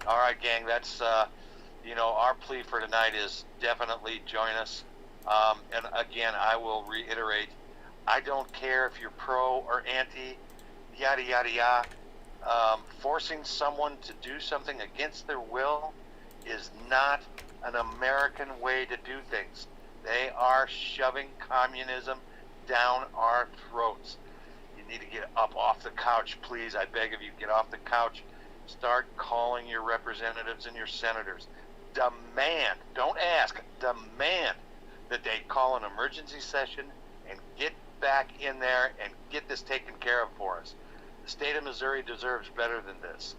All right, gang, that's, our plea for tonight is definitely join us. And again, I will reiterate, I don't care if you're pro or anti, yada, yada, yada. Forcing someone to do something against their will is not an American way to do things. They are shoving communism down our throats. You need to get up off the couch, please. I beg of you, get off the couch. Start calling your representatives and your senators. Demand, don't ask, demand that they call an emergency session and get back in there and get this taken care of for us. The state of Missouri deserves better than this.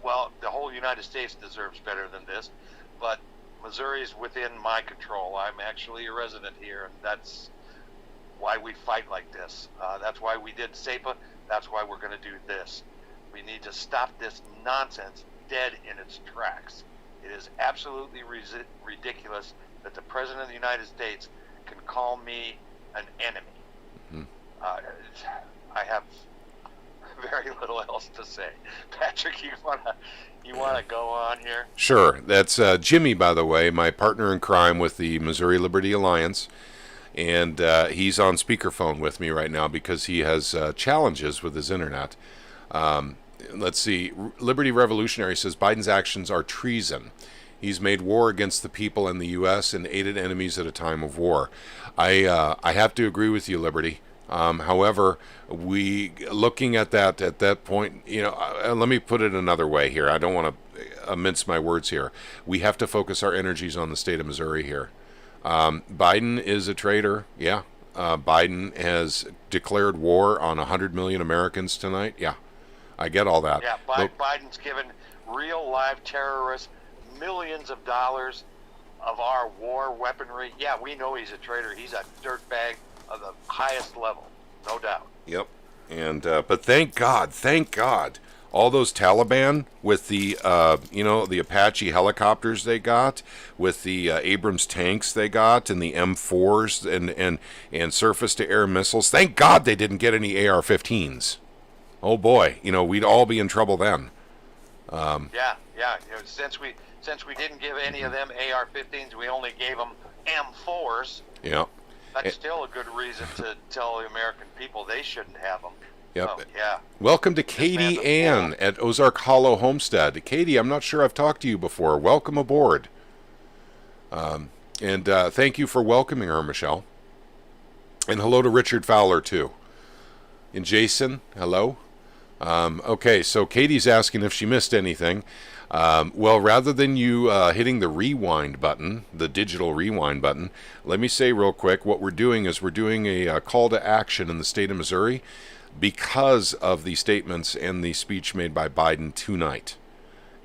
Well, the whole United States deserves better than this, but Missouri is within my control. I'm actually a resident here, and that's why we fight like this. That's why we did SEPA. That's why we're going to do this. We need to stop this nonsense dead in its tracks. It is absolutely ridiculous that the President of the United States can call me an enemy. Mm-hmm. I have very little else to say. Patrick, you wanna go on here? Sure. That's Jimmy, by the way, my partner in crime with the Missouri Liberty Alliance, and he's on speakerphone with me right now because he has challenges with his internet. Let's see. Liberty Revolutionary says Biden's actions are treason. He's made war against the people in the U.S. and aided enemies at a time of war. I have to agree with you, Liberty. However, looking at that point, let me put it another way here. I don't want to mince my words here. We have to focus our energies on the state of Missouri here. Biden is a traitor. Yeah. Biden has declared war on 100 million Americans tonight. Yeah. I get all that. Yeah, Biden's given real live terrorists millions of dollars of our war weaponry. Yeah, we know he's a traitor. He's a dirtbag of the highest level, no doubt. Yep. And but thank God, all those Taliban with the the Apache helicopters they got, with the Abrams tanks they got, and the M4s and surface to air missiles. Thank God they didn't get any AR-15s. Oh boy, we'd all be in trouble then. Yeah. Since we didn't give any of them AR-15s, we only gave them M4s. Yeah. That's still a good reason to tell the American people they shouldn't have them. Yep. So, yeah. Welcome to Katie Ann at Ozark Hollow Homestead. Katie, I'm not sure I've talked to you before. Welcome aboard. And thank you for welcoming her, Michelle. And hello to Richard Fowler, too. And Jason, hello. Okay, so Katie's asking if she missed anything. Well, rather than you hitting the rewind button, the digital rewind button, let me say real quick, what we're doing is we're doing a call to action in the state of Missouri. because of the statements and the speech made by Biden tonight.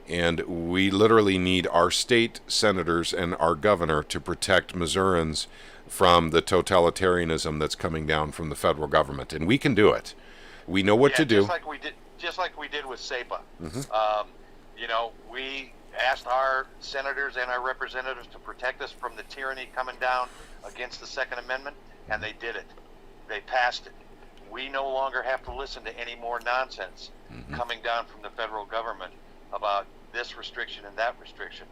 And we literally need our state senators and our governor to protect Missourians from the totalitarianism that's coming down from the federal government. And we can do it. We know what to do. Just like we did with SEPA. Mm-hmm. We asked our senators and our representatives to protect us from the tyranny coming down against the Second Amendment, and they did it. They passed it. We no longer have to listen to any more nonsense coming down from the federal government about this restriction and that restriction.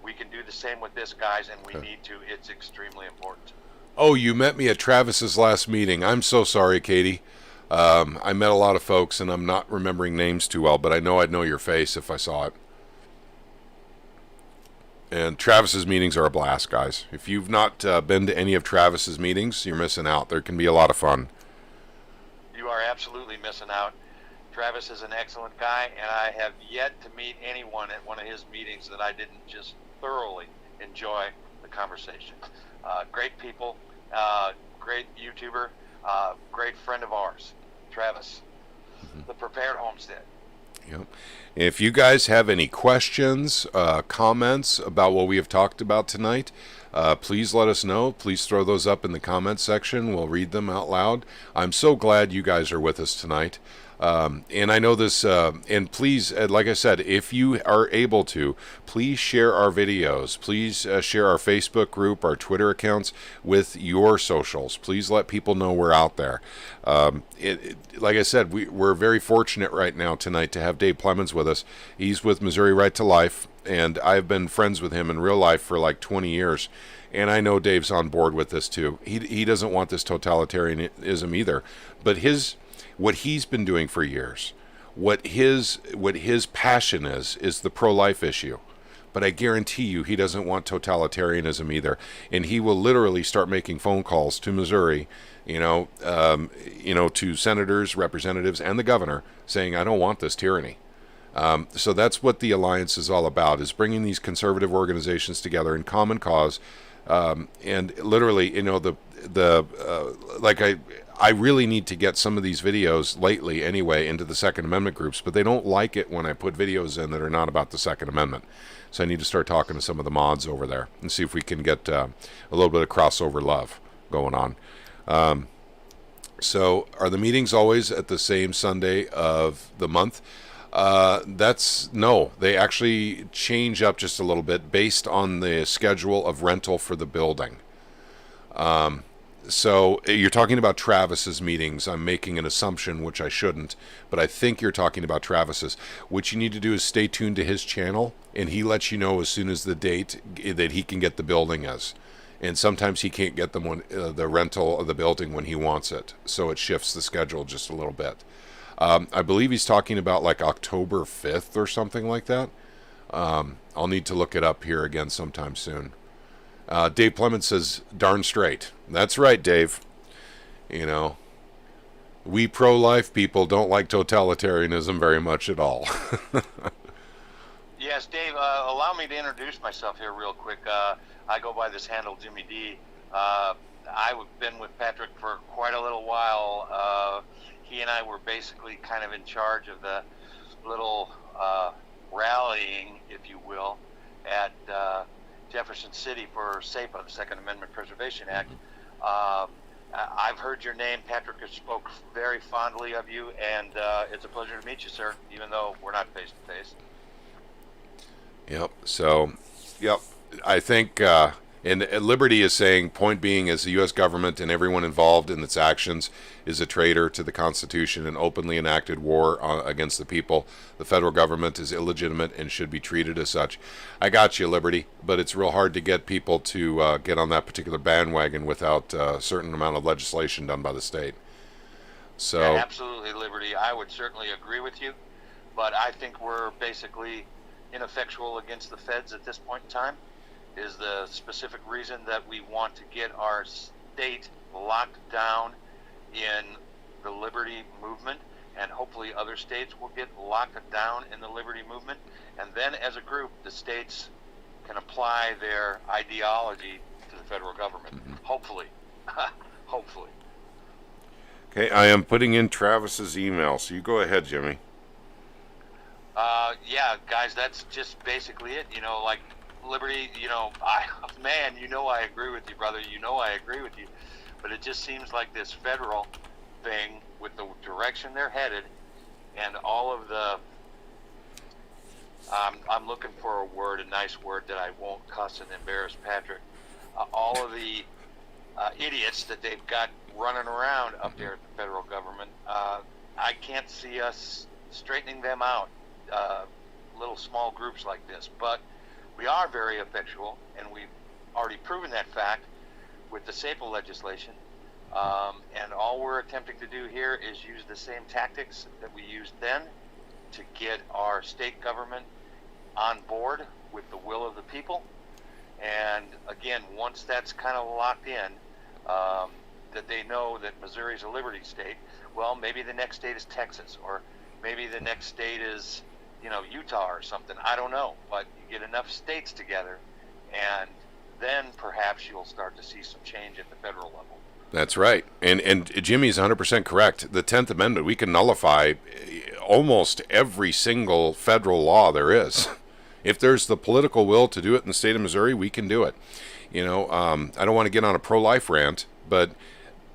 We can do the same with this, guys, and we need to. It's extremely important. Oh, you met me at Travis's last meeting. I'm so sorry, Katie. I met a lot of folks, and I'm not remembering names too well, but I know I'd know your face if I saw it. And Travis's meetings are a blast, guys. If you've not been to any of Travis's meetings, you're missing out. There can be a lot of fun. You are absolutely missing out. Travis is an excellent guy, and I have yet to meet anyone at one of his meetings that I didn't just thoroughly enjoy the conversation. Great people, great YouTuber, great friend of ours, Travis, the Prepared Homestead. Yep. If you guys have any questions, comments about what we have talked about tonight, please let us know. Please throw those up in the comments section. We'll read them out loud. I'm so glad you guys are with us tonight. And I know this, and please, like I said, if you are able to, please share our videos. Please share our Facebook group, our Twitter accounts with your socials. Please let people know we're out there. Like I said, we're very fortunate right now tonight to have Dave Plemons with us. He's with Missouri Right to Life, and I've been friends with him in real life for like 20 years. And I know Dave's on board with this too. He doesn't want this totalitarianism either. But what he's been doing for years, what his passion is the pro-life issue. But I guarantee you he doesn't want totalitarianism either. And he will literally start making phone calls to Missouri, to senators, representatives, and the governor saying, I don't want this tyranny. So that's what the Alliance is all about, is bringing these conservative organizations together in common cause. And literally, I really need to get some of these videos lately anyway into the Second Amendment groups, but they don't like it when I put videos in that are not about the Second Amendment. So I need to start talking to some of the mods over there and see if we can get a little bit of crossover love going on. So are the meetings always at the same Sunday of the month? No, they actually change up just a little bit based on the schedule of rental for the building. So you're talking about Travis's meetings. I'm making an assumption, which I shouldn't, but I think you're talking about Travis's. What you need to do is stay tuned to his channel, and he lets you know as soon as the date that he can get the building is. And sometimes he can't get them the rental of the building when he wants it, so it shifts the schedule just a little bit. I believe he's talking about like October 5th or something like that. I'll need to look it up here again sometime soon. Dave Plemons says, darn straight. That's right, Dave. We pro-life people don't like totalitarianism very much at all. Yes, Dave, allow me to introduce myself here real quick. I go by this handle, Jimmy D. I've been with Patrick for quite a little while. He and I were basically kind of in charge of the little rallying, if you will, at Jefferson City for SEPA, the Second Amendment Preservation Act. I've heard your name. Patrick has spoke very fondly of you, and it's a pleasure to meet you, sir, even though we're not face-to-face. Yep. So, I think, and Liberty is saying, point being, is the U.S. government and everyone involved in its actions is a traitor to the Constitution and openly enacted war against the people. The federal government is illegitimate and should be treated as such. I got you, Liberty, but it's real hard to get people to get on that particular bandwagon without a certain amount of legislation done by the state. So, yeah, absolutely, Liberty. I would certainly agree with you, but I think we're basically ineffectual against the feds at this point in time. Is the specific reason that we want to get our state locked down in the liberty movement, and hopefully other states will get locked down in the liberty movement, and then as a group the states can apply their ideology to the federal government. Hopefully. Hopefully. Okay, I am putting in Travis's email, so you go ahead, Jimmy. Yeah, guys, that's just basically it. You know, like liberty. You know, man, you know, I agree with you, brother. You know, I agree with you. But it just seems like this federal thing, with the direction they're headed, and all of the. I'm looking for a word, a nice word that I won't cuss and embarrass Patrick. All of the idiots that they've got running around up there at the federal government. I can't see us straightening them out. Little small groups like this, but we are very effectual, and we've already proven that fact with the SAPL legislation. And all we're attempting to do here is use the same tactics that we used then to get our state government on board with the will of the people. And again, once that's kind of locked in, that they know that Missouri's a liberty state, well, maybe the next state is Texas, or maybe the next state is, you know, Utah or something. I don't know. But you get enough states together, and then perhaps you'll start to see some change at the federal level. That's right. And Jimmy's 100% correct. The 10th Amendment, we can nullify almost every single federal law there is. If there's the political will to do it in the state of Missouri, we can do it. You know, I don't want to get on a pro-life rant, but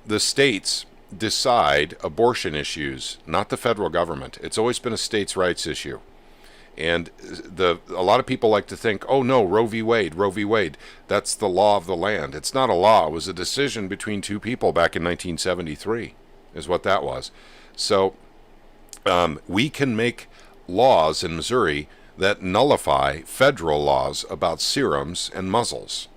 the states decide abortion issues, not the federal government. It's always been a states' rights issue. And a lot of people like to think, oh no, Roe v. Wade, that's the law of the land. It's not a law. It was a decision between two people back in 1973 is what that was. So we can make laws in Missouri that nullify federal laws about serums and muzzles.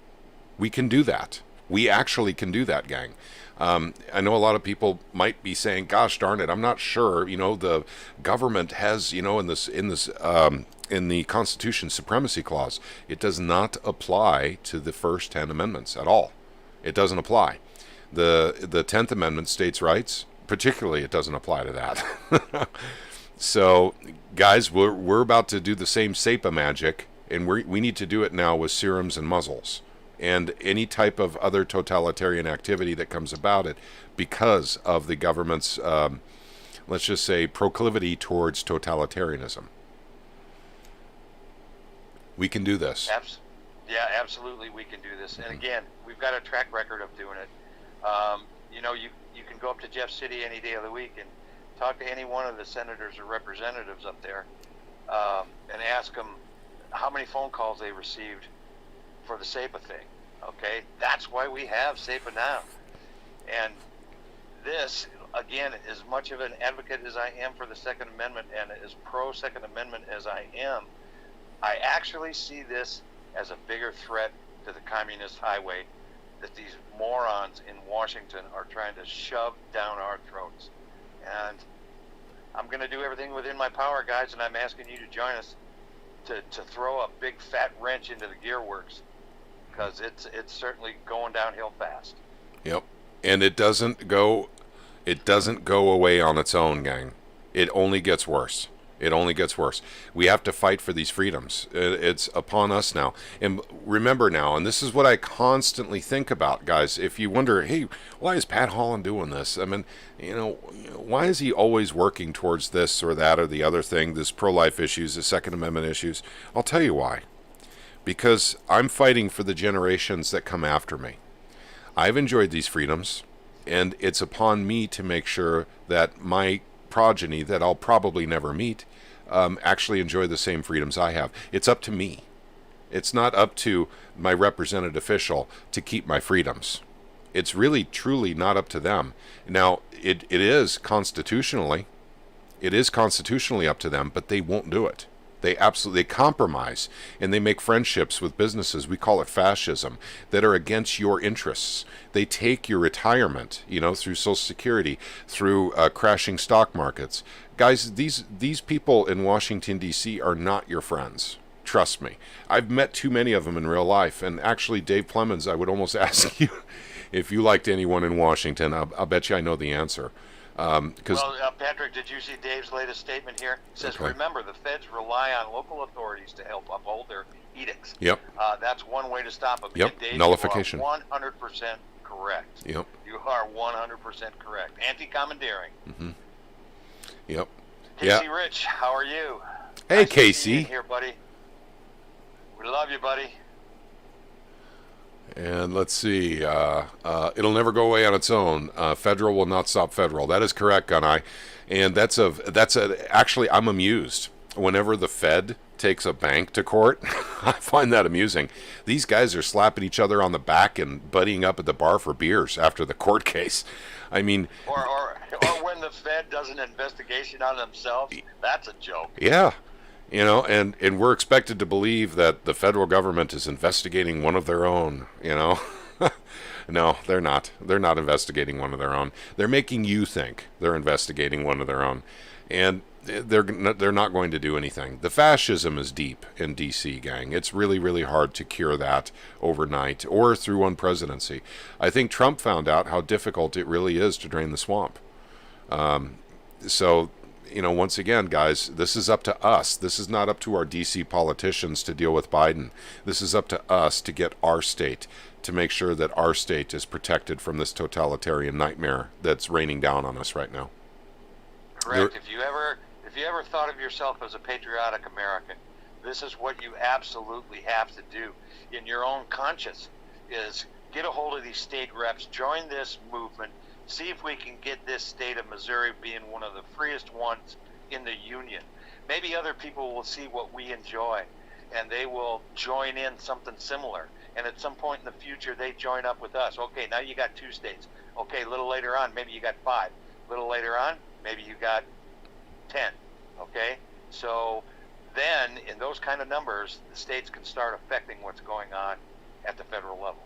We can do that. We actually can do that, gang. I know a lot of people might be saying, "Gosh darn it, I'm not sure." You know, the government has, you know, in the Constitution supremacy clause, it does not apply to the first 10 amendments at all. It doesn't apply. The 10th Amendment states rights, particularly, it doesn't apply to that. So, guys, we're about to do the same SEPA magic, and we need to do it now with serums and muzzles, and any type of other totalitarian activity that comes about it because of the government's, let's just say, proclivity towards totalitarianism. We can do this. Yeah, absolutely, we can do this. And again, we've got a track record of doing it. You know, you can go up to Jeff City any day of the week and talk to any one of the senators or representatives up there, and ask them how many phone calls they received for the SEPA thing. Okay, that's why we have SEPA now. And this, again, as much of an advocate as I am for the Second Amendment and as pro-Second Amendment as I am, I actually see this as a bigger threat to the communist highway that these morons in Washington are trying to shove down our throats. And I'm going to do everything within my power, guys, and I'm asking you to join us to throw a big fat wrench into the gear works, because it's certainly going downhill fast. Yep. And it doesn't go away on its own, gang. It only gets worse. It only gets worse. We have to fight for these freedoms. It's upon us now. And remember now, and this is what I constantly think about, guys. If you wonder, hey, why is Pat Holland doing this? I mean, you know, why is he always working towards this or that or the other thing, this pro-life issues, the Second Amendment issues? I'll tell you why. Because I'm fighting for the generations that come after me. I've enjoyed these freedoms, and it's upon me to make sure that my progeny that I'll probably never meet actually enjoy the same freedoms I have. It's up to me. It's not up to my represented official to keep my freedoms. It's really, truly not up to them. Now, it is constitutionally up to them, but they won't do it. They compromise, and they make friendships with businesses, we call it fascism, that are against your interests. They take your retirement, you know, through Social Security, through crashing stock markets. Guys, these people in Washington, D.C. are not your friends. Trust me. I've met too many of them in real life, and actually, Dave Plemons, I would almost ask you if you liked anyone in Washington. I'll bet you I know the answer. Patrick, did you see Dave's latest statement here? It says, okay. Remember, the feds rely on local authorities to help uphold their edicts. Yep. That's one way to stop them. Yep. Dave, Nullification. 100% correct. Yep. You are 100% correct. Anti-commandeering. Mm-hmm. Yep. Casey Rich, how are you? Hey, nice Casey. To see you in here, buddy. We love you, buddy. And let's see. It'll never go away on its own. Federal will not stop federal. That is correct, Gunai. And actually, I'm amused. Whenever the Fed takes a bank to court, I find that amusing. These guys are slapping each other on the back and buddying up at the bar for beers after the court case. I mean, or when the Fed does an investigation on themselves, that's a joke. Yeah. And we're expected to believe that the federal government is investigating one of their own, No, they're not. They're not investigating one of their own. They're making you think they're investigating one of their own. And they're not going to do anything. The fascism is deep in D.C., gang. It's really, really hard to cure that overnight or through one presidency. I think Trump found out how difficult it really is to drain the swamp. So, once again, guys, this is up to us. This is not up to our D.C. politicians to deal with Biden. This is up to us to get our state, to make sure that our state is protected from this totalitarian nightmare that's raining down on us right now. Correct. If you ever thought of yourself as a patriotic American, this is what you absolutely have to do in your own conscience, is get a hold of these state reps, join this movement, see if we can get this state of Missouri being one of the freest ones in the union. Maybe other people will see what we enjoy, and they will join in something similar. And at some point in the future, they join up with us. Okay, now you got 2 states. Okay, a little later on, maybe you got 5. A little later on, maybe you got 10. Okay? So then, in those kind of numbers, the states can start affecting what's going on at the federal level.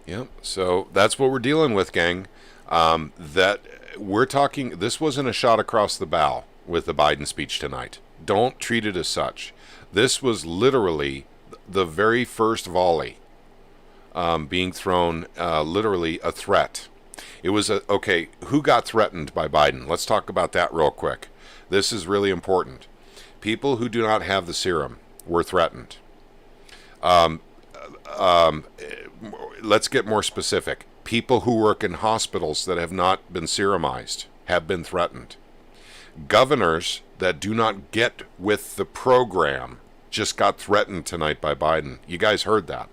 Yep. So that's what we're dealing with, gang. This wasn't a shot across the bow with the Biden speech tonight. Don't treat it as such. This was literally the very first volley being thrown, literally a threat. It was who got threatened by Biden? Let's talk about that real quick. This is really important. People who do not have the serum were threatened. Let's get more specific. People who work in hospitals that have not been serumized have been threatened. Governors that do not get with the program just got threatened tonight by Biden. You guys heard that.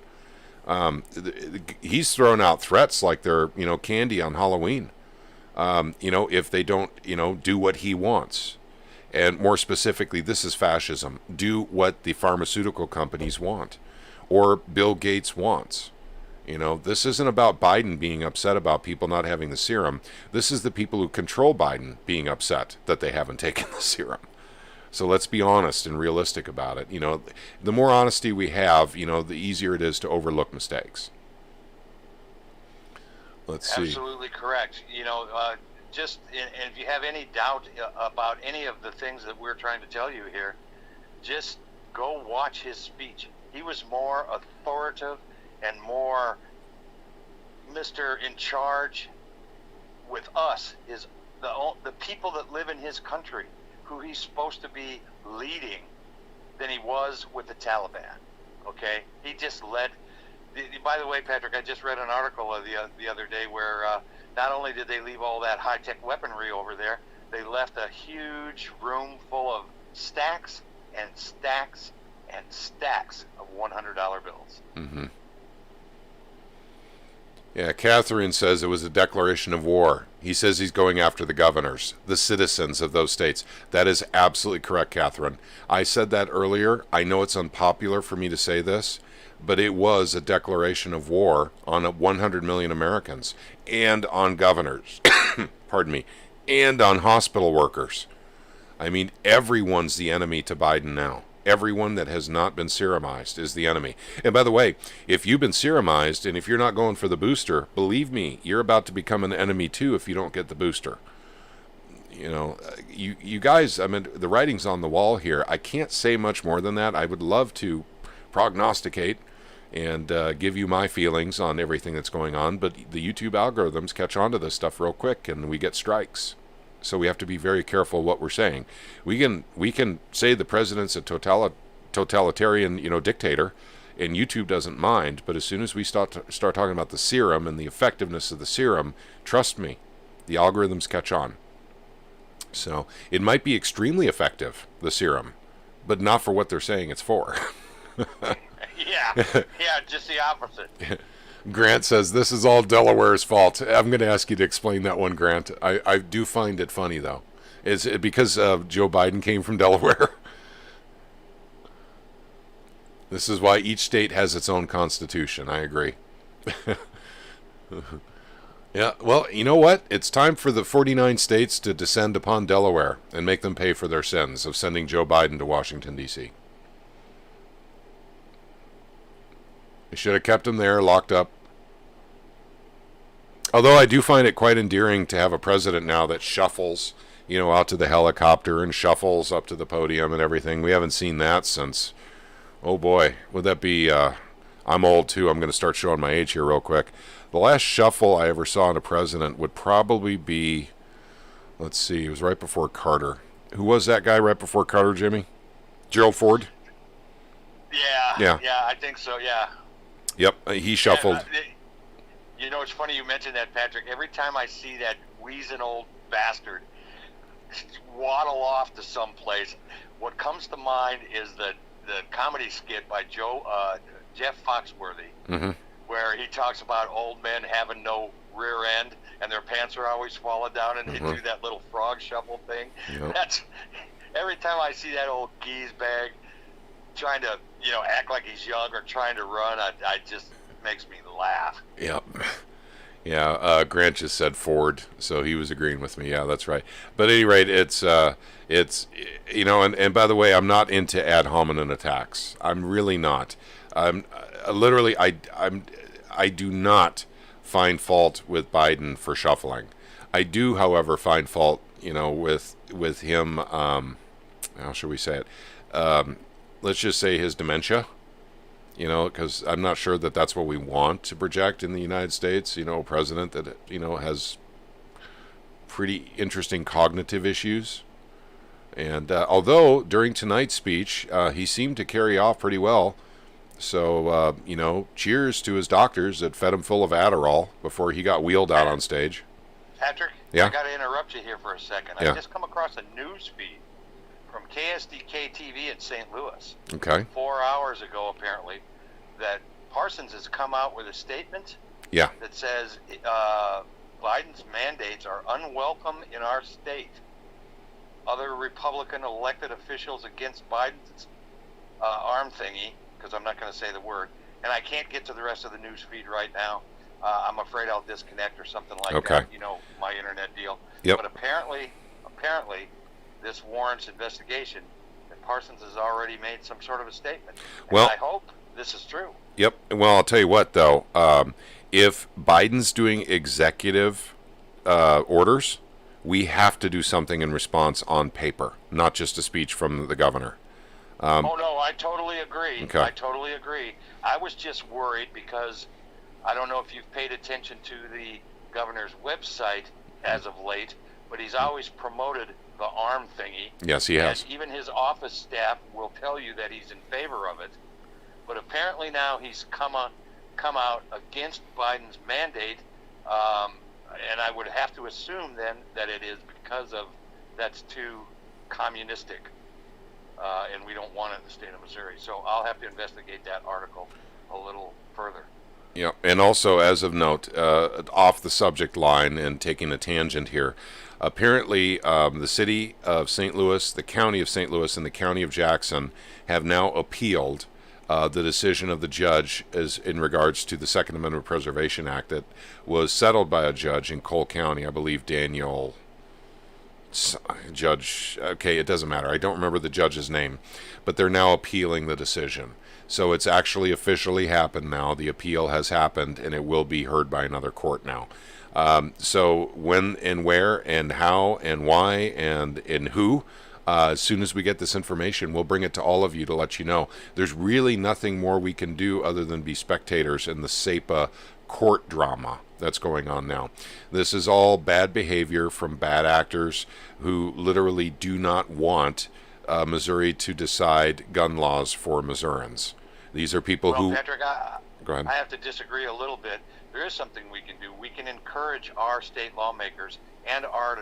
He's thrown out threats like they're, candy on Halloween. If they don't, do what he wants. And more specifically, this is fascism. Do what the pharmaceutical companies want, or Bill Gates wants. This isn't about Biden being upset about people not having the serum. This is the people who control Biden being upset that they haven't taken the serum. So let's be honest and realistic about it. The more honesty we have, the easier it is to overlook mistakes. Let's see. Absolutely correct. And if you have any doubt about any of the things that we're trying to tell you here, just go watch his speech. He was more authoritative and more Mr. in charge with us, the people that live in his country, who he's supposed to be leading, than he was with the Taliban. Okay? He just led. By the way, Patrick, I just read an article the other day where not only did they leave all that high-tech weaponry over there, they left a huge room full of stacks and stacks and stacks of $100 bills. Mm-hmm. Yeah, Catherine says it was a declaration of war. He says he's going after the governors, the citizens of those states. That is absolutely correct, Catherine. I said that earlier. I know it's unpopular for me to say this, but it was a declaration of war on 100 million Americans and on governors, pardon me, and on hospital workers. I mean, everyone's the enemy to Biden now. Everyone that has not been serumized is the enemy. And by the way, if you've been serumized and if you're not going for the booster, believe me, you're about to become an enemy too if you don't get the booster. You guys, the writing's on the wall here. I can't say much more than that. I would love to prognosticate and give you my feelings on everything that's going on, but the YouTube algorithms catch on to this stuff real quick and we get strikes. So we have to be very careful what we're saying. We can say the president's a totalitarian, dictator, and YouTube doesn't mind. But as soon as we start talking about the serum and the effectiveness of the serum, trust me, the algorithms catch on. So it might be extremely effective, the serum, but not for what they're saying it's for. Yeah, just the opposite. Grant says this is all Delaware's fault. I'm going to ask you to explain that one, Grant. I do find it funny, though. Is it because Joe Biden came from Delaware? This is why each state has its own constitution. I agree. Yeah, well, you know what? It's time for the 49 states to descend upon Delaware and make them pay for their sins of sending Joe Biden to Washington, D.C. They should have kept him there, locked up. Although I do find it quite endearing to have a president now that shuffles, out to the helicopter and shuffles up to the podium and everything. We haven't seen that since, oh boy, would that be, I'm old too. I'm going to start showing my age here real quick. The last shuffle I ever saw in a president would probably be, let's see, it was right before Carter. Who was that guy right before Carter, Jimmy? Gerald Ford? Yeah, I think so, yeah. Yep, he shuffled. It's funny you mentioned that, Patrick. Every time I see that wheezing old bastard waddle off to some place, what comes to mind is the comedy skit by Jeff Foxworthy, where he talks about old men having no rear end and their pants are always falling down, and they do that little frog shuffle thing. Yep. That's every time I see that old geese bag trying to act like he's young or trying to run, I just makes me laugh. Yep. Yeah, Grant just said Ford, so he was agreeing with me. Yeah, that's right. But at any rate, it's and by the way, I'm not into ad hominem attacks. I'm really not. I'm literally, I do not find fault with Biden for shuffling. I do, however, find fault, with him. How should we say it? Let's just say his dementia. Because I'm not sure that that's what we want to project in the United States. A president that, has pretty interesting cognitive issues. And although during tonight's speech, he seemed to carry off pretty well. So, cheers to his doctors that fed him full of Adderall before he got wheeled out on stage. Patrick, yeah? I got to interrupt you here for a second. Yeah. I just come across a news feed from KSDK TV in St. Louis. Okay. 4 hours ago, apparently, that Parsons has come out with a statement that says Biden's mandates are unwelcome in our state. Other Republican elected officials against Biden's arm thingy, because I'm not going to say the word, and I can't get to the rest of the news feed right now. I'm afraid I'll disconnect or something like that. My internet deal. Yep. But apparently, this warrants investigation, and Parsons has already made some sort of a statement. And I hope this is true. Yep. Well, I'll tell you what, though. If Biden's doing executive orders, we have to do something in response on paper, not just a speech from the governor. Oh, no, I totally agree. Okay. I totally agree. I was just worried because I don't know if you've paid attention to the governor's website as of late, but he's always promoted the arm thingy. Yes, he has. And even his office staff will tell you that he's in favor of it. But apparently now he's come out against Biden's mandate, and I would have to assume then that it is because of that's too communistic, and we don't want it in the state of Missouri. So I'll have to investigate that article a little further. Yeah, and also, as of note, off the subject line and taking a tangent here, apparently the city of St. Louis, the county of St. Louis, and the county of Jackson have now appealed the decision of the judge as in regards to the Second Amendment Preservation Act that was settled by a judge in Cole County, I believe Daniel Judge, okay, it doesn't matter. I don't remember the judge's name, but they're now appealing the decision. So it's actually officially happened now. The appeal has happened, and it will be heard by another court now. So when and where and how and why and in who, as soon as we get this information, we'll bring it to all of you to let you know. There's really nothing more we can do other than be spectators in the SEPA court drama that's going on now. This is all bad behavior from bad actors who literally do not want Missouri to decide gun laws for Missourians. These are people Well, who... Patrick, Go ahead. I have to disagree a little bit. There is something we can do. We can encourage our state lawmakers and our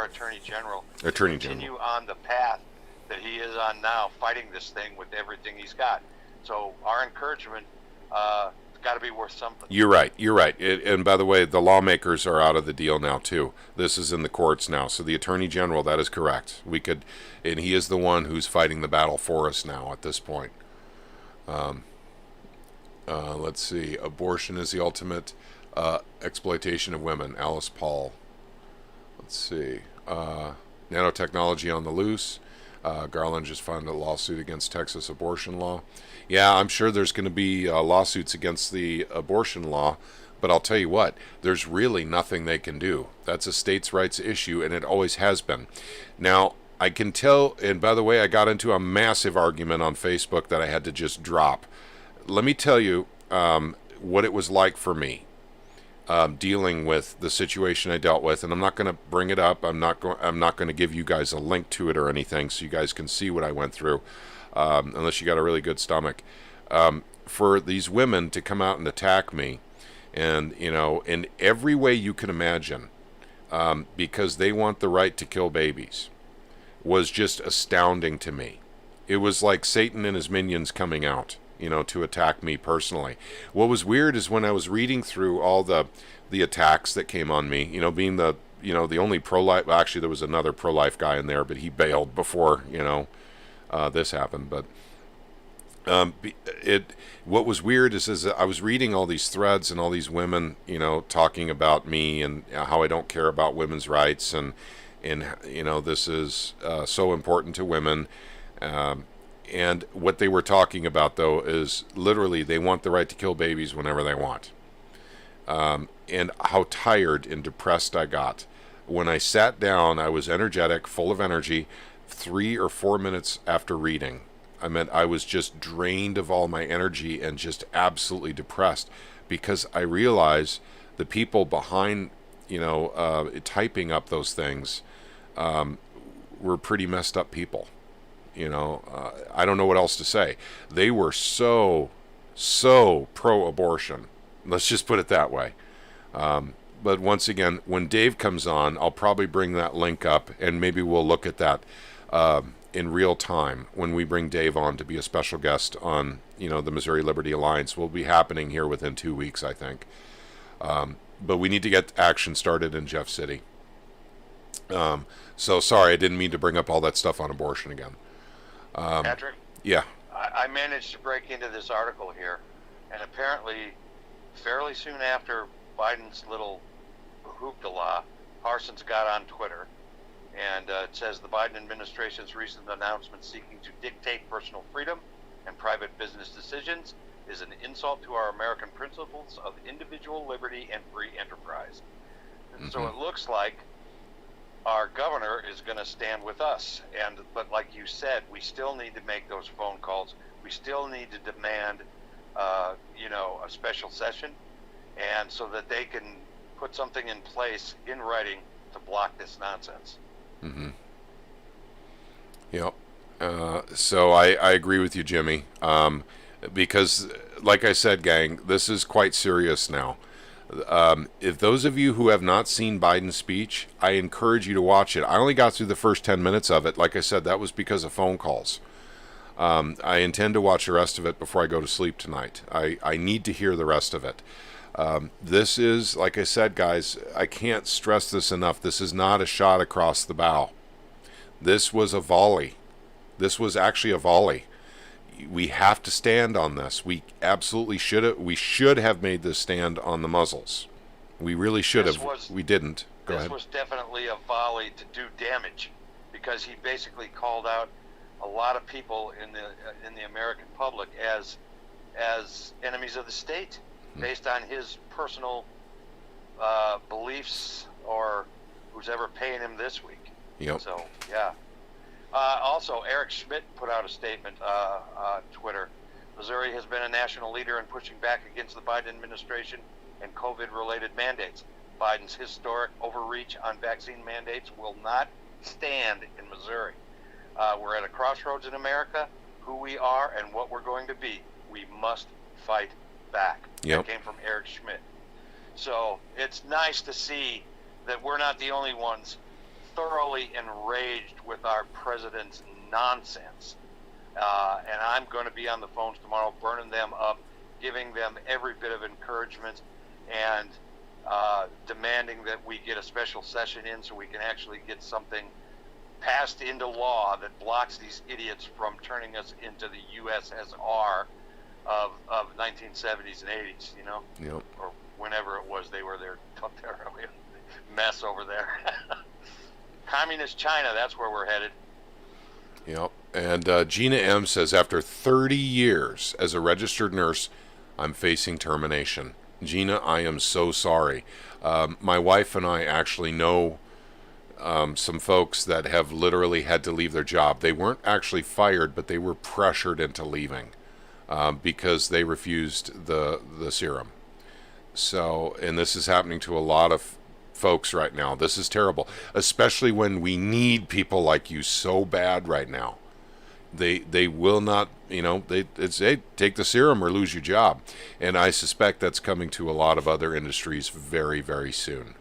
Attorney General to continue on the path that he is on now, fighting this thing with everything he's got. So our encouragement got to be worth something. You're right. And by the way, the lawmakers are out of the deal now too. This is in the courts now. So the Attorney General, that is correct. And he is the one who's fighting the battle for us now at this point. Let's see. Abortion is the ultimate exploitation of women. Alice Paul. Let's see. Nanotechnology on the loose. Garland just filed a lawsuit against Texas abortion law. Yeah, I'm sure there's going to be lawsuits against the abortion law, but I'll tell you what, there's really nothing they can do. That's a states' rights issue, and it always has been. Now, I can tell, and by the way, I got into a massive argument on Facebook that I had to just drop. Let me tell you what it was like for me dealing with the situation I dealt with, and I'm not going to bring it up. I'm not going to give you guys a link to it or anything, so you guys can see what I went through, unless you got a really good stomach. For these women to come out and attack me, and in every way you can imagine, because they want the right to kill babies, was just astounding to me. It was like Satan and his minions coming out, to attack me personally. What was weird is when I was reading through all the attacks that came on me, being the only pro-life, well, actually there was another pro-life guy in there, but he bailed before, this happened. But what was weird is I was reading all these threads and all these women, talking about me and how I don't care about women's rights, and this is so important to women. And what they were talking about, though, is literally they want the right to kill babies whenever they want. And how tired and depressed I got. When I sat down, I was energetic, full of energy. 3 or 4 minutes after reading, I was just drained of all my energy and just absolutely depressed, because I realized the people behind, typing up those things were pretty messed up people. I don't know what else to say. They were so pro-abortion. Let's just put it that way. But once again, when Dave comes on, I'll probably bring that link up, and maybe we'll look at that in real time when we bring Dave on to be a special guest on, the Missouri Liberty Alliance. Will be happening here within 2 weeks, I think. But we need to get action started in Jeff City. So sorry, I didn't mean to bring up all that stuff on abortion again. Patrick? Yeah. I managed to break into this article here, and apparently, fairly soon after Biden's little hoopla, Parsons got on Twitter, and it says the Biden administration's recent announcement seeking to dictate personal freedom and private business decisions is an insult to our American principles of individual liberty and free enterprise. Mm-hmm. So it looks like our governor is going to stand with us, but like you said, we still need to make those phone calls. We still need to demand, a special session, and so that they can put something in place in writing to block this nonsense. Mm-hmm. Yep. So I agree with you, Jimmy, because, like I said, gang, this is quite serious now. If those of you who have not seen Biden's speech, I encourage you to watch it. I only got through the first 10 minutes of it. Like I said, that was because of phone calls. I intend to watch the rest of it before I go to sleep tonight. I need to hear the rest of it. This is, like I said, guys, I can't stress this enough. This is not a shot across the bow. This was a volley. This was actually a volley. We have to stand on this. We absolutely should have. We should have made this stand on the muzzles. We really should have. We didn't. Go ahead. This was definitely a volley to do damage, because he basically called out a lot of people in the American public as enemies of the state, based on his personal beliefs or who's ever paying him this week. Yep. So yeah. Also, Eric Schmidt put out a statement on Twitter. Missouri has been a national leader in pushing back against the Biden administration and COVID-related mandates. Biden's historic overreach on vaccine mandates will not stand in Missouri. We're at a crossroads in America, who we are and what we're going to be. we must fight back. Yep. That came from Eric Schmidt. So it's nice to see that we're not the only ones thoroughly enraged with our president's nonsense. And I'm going to be on the phones tomorrow, burning them up, giving them every bit of encouragement, and demanding that we get a special session in so we can actually get something passed into law that blocks these idiots from turning us into the USSR of 1970s and 80s, you know? Yep. Or whenever it was they were there, really mess over there. Communist China, that's where we're headed. Yep. And Gina M. says, after 30 years as a registered nurse, I'm facing termination. Gina, I am so sorry. My wife and I actually know some folks that have literally had to leave their job. They weren't actually fired, but they were pressured into leaving because they refused the serum. So, and this is happening to a lot of folks right now. This is terrible, especially when we need people like you so bad right now. They will not, you know, it's hey, take the serum or lose your job. And I suspect that's coming to a lot of other industries very, very soon.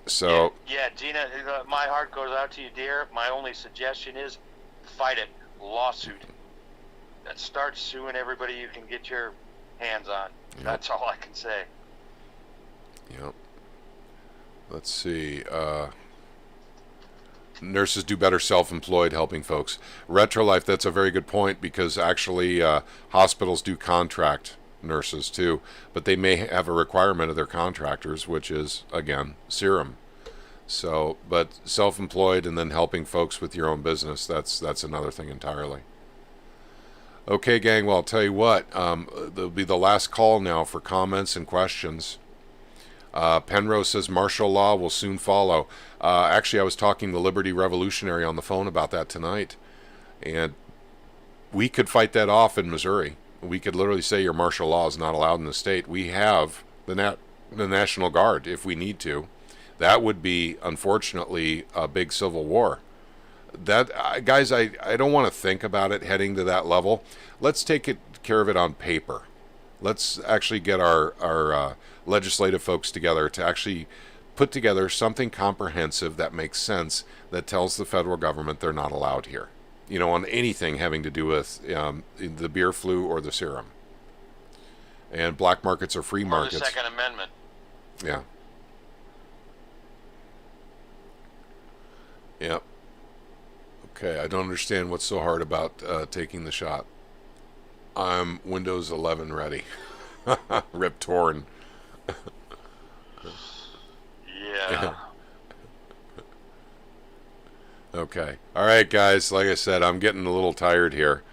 So yeah, Gina, my heart goes out to you, dear. My only suggestion is fight it. Lawsuit. Start suing everybody you can get your hands on. Yep. That's all I can say. Yep. Let's see. Nurses do better self-employed helping folks. Retrolife, that's a very good point, because actually hospitals do contract nurses too, but they may have a requirement of their contractors, which is, again, serum. So, but self-employed and then helping folks with your own business, that's another thing entirely. Okay, gang, well, I'll tell you what, there'll be the last call now for comments and questions. Penrose says martial law will soon follow. Actually, I was talking to Liberty Revolutionary on the phone about that tonight, and we could fight that off in Missouri. We could literally say your martial law is not allowed in the state. We have the National Guard if we need to. That would be, unfortunately, a big civil war. That guys, I don't want to think about it heading to that level. Let's take care of it on paper. Let's actually get our legislative folks together to actually put together something comprehensive that makes sense, that tells the federal government they're not allowed here, you know, on anything having to do with the beer flu or the serum. And black markets are free markets. Or the Second Amendment. Yeah. Yep. Okay, I don't understand what's so hard about taking the shot. I'm Windows 11 ready. Rip torn. Yeah. Okay. All right, guys. Like I said, I'm getting a little tired here,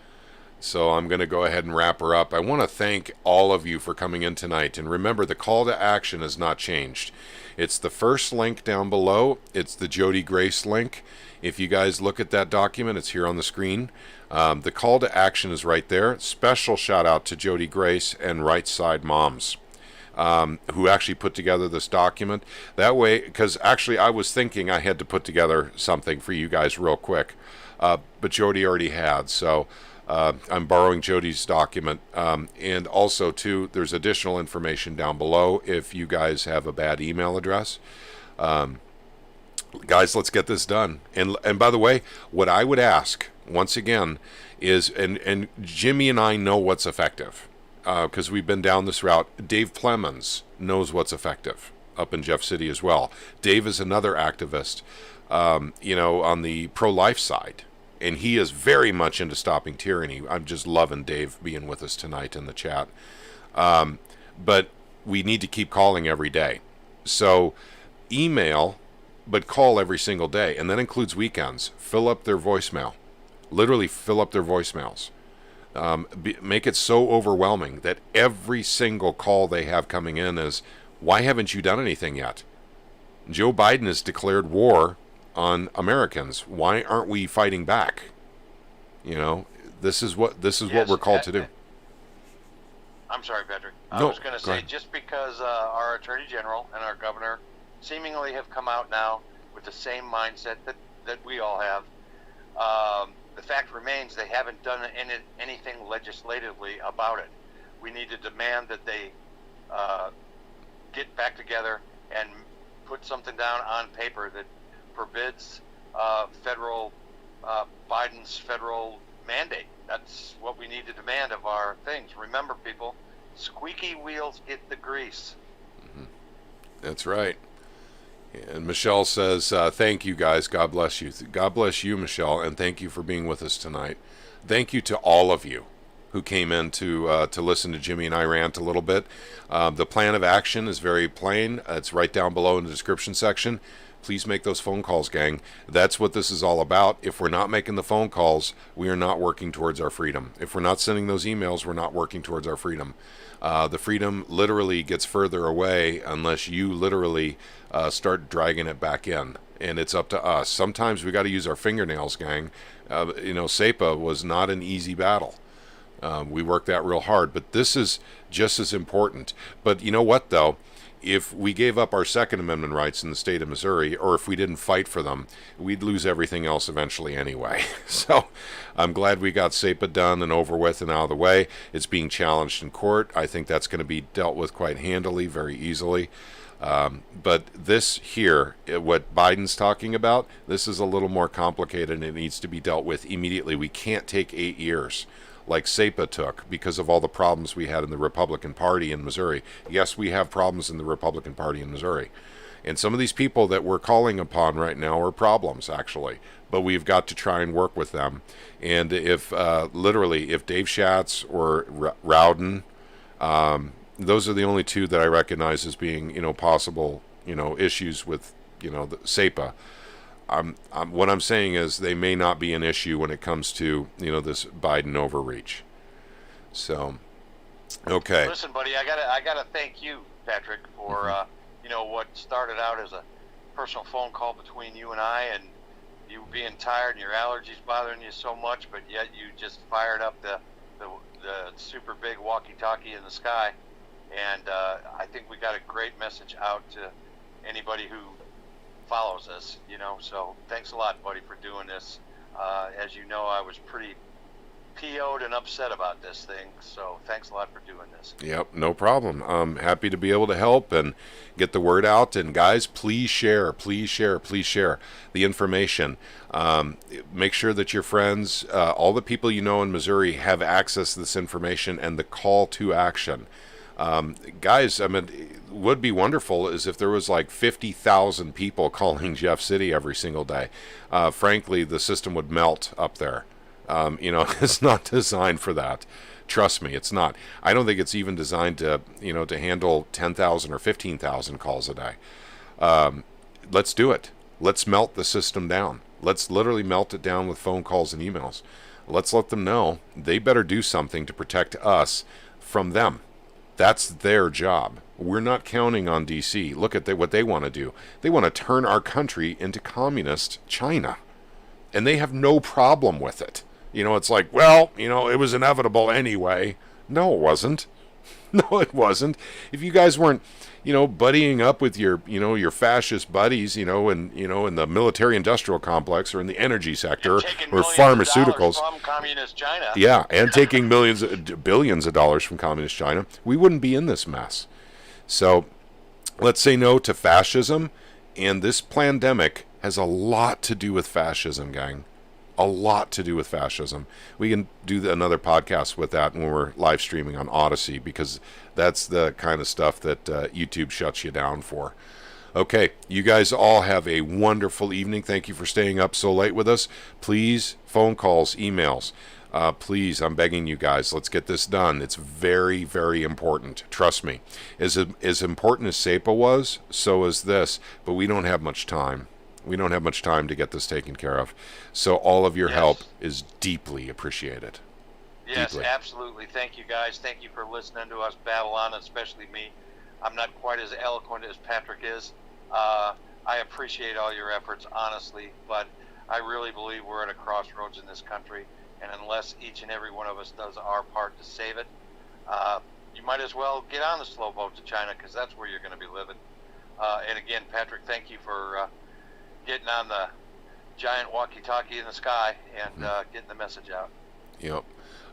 so I'm going to go ahead and wrap her up. I want to thank all of you for coming in tonight. And remember, the call to action has not changed. It's the first link down below. It's the Jody Grace link. If you guys look at that document, it's here on the screen. The call to action is right there. Special shout out to Jody Grace and Right Side Moms, who actually put together this document. That way, because actually I was thinking I had to put together something for you guys real quick, but Jody already had. So I'm borrowing Jody's document. And also, too, there's additional information down below if you guys have a bad email address. Guys, let's get this done. And by the way, what I would ask, once again, is, and Jimmy and I know what's effective, because we've been down this route. Dave Plemons knows what's effective up in Jeff City as well. Dave is another activist, you know, on the pro-life side, and he is very much into stopping tyranny. I'm just loving Dave being with us tonight in the chat. But we need to keep calling every day. So email, but call every single day, and that includes weekends. Fill up their voicemail. Literally fill up their voicemails. Make it so overwhelming that every single call they have coming in is, why haven't you done anything yet? Joe Biden has declared war on Americans. Why aren't we fighting back? You know, this is what we're called to do. I'm sorry, Patrick. No, I was going to say, just because our Attorney General and our Governor seemingly have come out now with the same mindset that we all have, the fact remains they haven't done anything legislatively about it. We need to demand that they get back together and put something down on paper that forbids Biden's federal mandate. That's what we need to demand of our things. Remember, people, squeaky wheels get the grease. That's right. And Michelle says, thank you guys. God bless you. God bless you, Michelle, and thank you for being with us tonight. Thank you to all of you who came in to listen to Jimmy and I rant a little bit. The plan of action is very plain. It's right down below in the description section. Please make those phone calls, gang. That's what this is all about. If we're not making the phone calls, we are not working towards our freedom. If we're not sending those emails, we're not working towards our freedom. The freedom literally gets further away unless you literally start dragging it back in. And it's up to us. Sometimes we got to use our fingernails, gang. SEPA was not an easy battle. We worked that real hard, but this is just as important. But you know what, though? If we gave up our Second Amendment rights in the state of Missouri, or if we didn't fight for them, we'd lose everything else eventually anyway. So I'm glad we got SEPA done and over with and out of the way. It's being challenged in court. I think that's going to be dealt with quite handily, very easily. But this here, what Biden's talking about, this is a little more complicated and it needs to be dealt with immediately. We can't take 8 years like SEPA took because of all the problems we had in the Republican Party in Missouri. Yes, we have problems in the Republican Party in Missouri. And some of these people that we're calling upon right now are problems, actually. But we've got to try and work with them. And if, literally, if Dave Schatz or Rowden, those are the only two that I recognize as being, possible, issues with, the SEPA. What I'm saying is they may not be an issue when it comes to this Biden overreach. So, okay. Listen, buddy, I gotta thank you, Patrick, for what started out as a personal phone call between you and I, and you being tired and your allergies bothering you so much, but yet you just fired up the super big walkie-talkie in the sky, and I think we got a great message out to anybody who follows us, so thanks a lot, buddy, for doing this. As you know, I was pretty PO'd and upset about this thing, so thanks a lot for doing this. Yep, no problem. I'm happy to be able to help and get the word out. And guys, please share the information. Make sure that your friends, all the people you know in Missouri, have access to this information and the call to action. Guys, would be wonderful is if there was like 50,000 people calling Jeff City every single day. Frankly, the system would melt up there. It's not designed for that. Trust me, it's not. I don't think it's even designed to, to handle 10,000 or 15,000 calls a day. Let's do it. Let's melt the system down. Let's literally melt it down with phone calls and emails. Let's let them know they better do something to protect us from them. That's their job. We're not counting on DC. Look at what they want to do. They want to turn our country into communist China. And they have no problem with it. It's like, well, it was inevitable anyway. No, it wasn't. No, it wasn't. If you guys weren't, buddying up with your fascist buddies, in the military-industrial complex or in the energy sector or pharmaceuticals, from communist China. Yeah, and taking billions of dollars from communist China, we wouldn't be in this mess. So, let's say no to fascism, and this pandemic has a lot to do with fascism, gang. A lot to do with fascism. We can do another podcast with that when we're live streaming on Odyssey, because that's the kind of stuff that YouTube shuts you down for. Okay, you guys all have a wonderful evening. Thank you for staying up so late with us. Please, phone calls, emails. Please, I'm begging you guys, let's get this done. It's very, very important. Trust me. As important as SEPA was, so is this, but we don't have much time. We don't have much time to get this taken care of. So all of your help is deeply appreciated. Yes, deeply. Absolutely. Thank you, guys. Thank you for listening to us babble on, especially me. I'm not quite as eloquent as Patrick is. I appreciate all your efforts, honestly, but I really believe we're at a crossroads in this country, and unless each and every one of us does our part to save it, you might as well get on the slow boat to China, because that's where you're going to be living. And again, Patrick, thank you for getting on the giant walkie-talkie in the sky and getting the message out. Yep.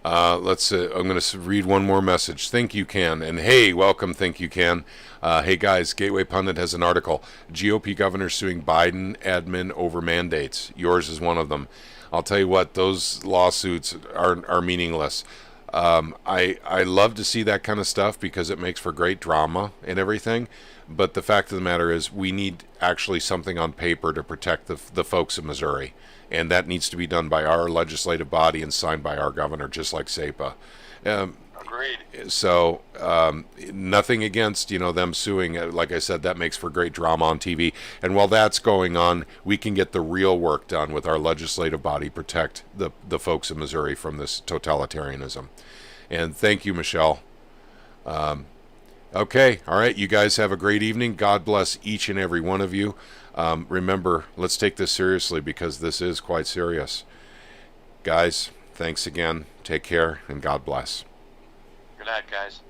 Let's. I'm going to read one more message. Think You Can. And hey, welcome, Think You Can. Hey guys, Gateway Pundit has an article. GOP governor suing Biden admin over mandates. Yours is one of them. I'll tell you what, those lawsuits are meaningless. I love to see that kind of stuff because it makes for great drama and everything. But the fact of the matter is, we need actually something on paper to protect the folks of Missouri. And that needs to be done by our legislative body and signed by our governor, just like SEPA. Agreed. So nothing against them suing. Like I said, that makes for great drama on TV. And while that's going on, we can get the real work done with our legislative body, protect the folks of Missouri from this totalitarianism. And thank you, Michelle. Okay, all right, you guys have a great evening. God bless each and every one of you. Remember, let's take this seriously because this is quite serious. Guys, thanks again. Take care, and God bless. Good night, guys.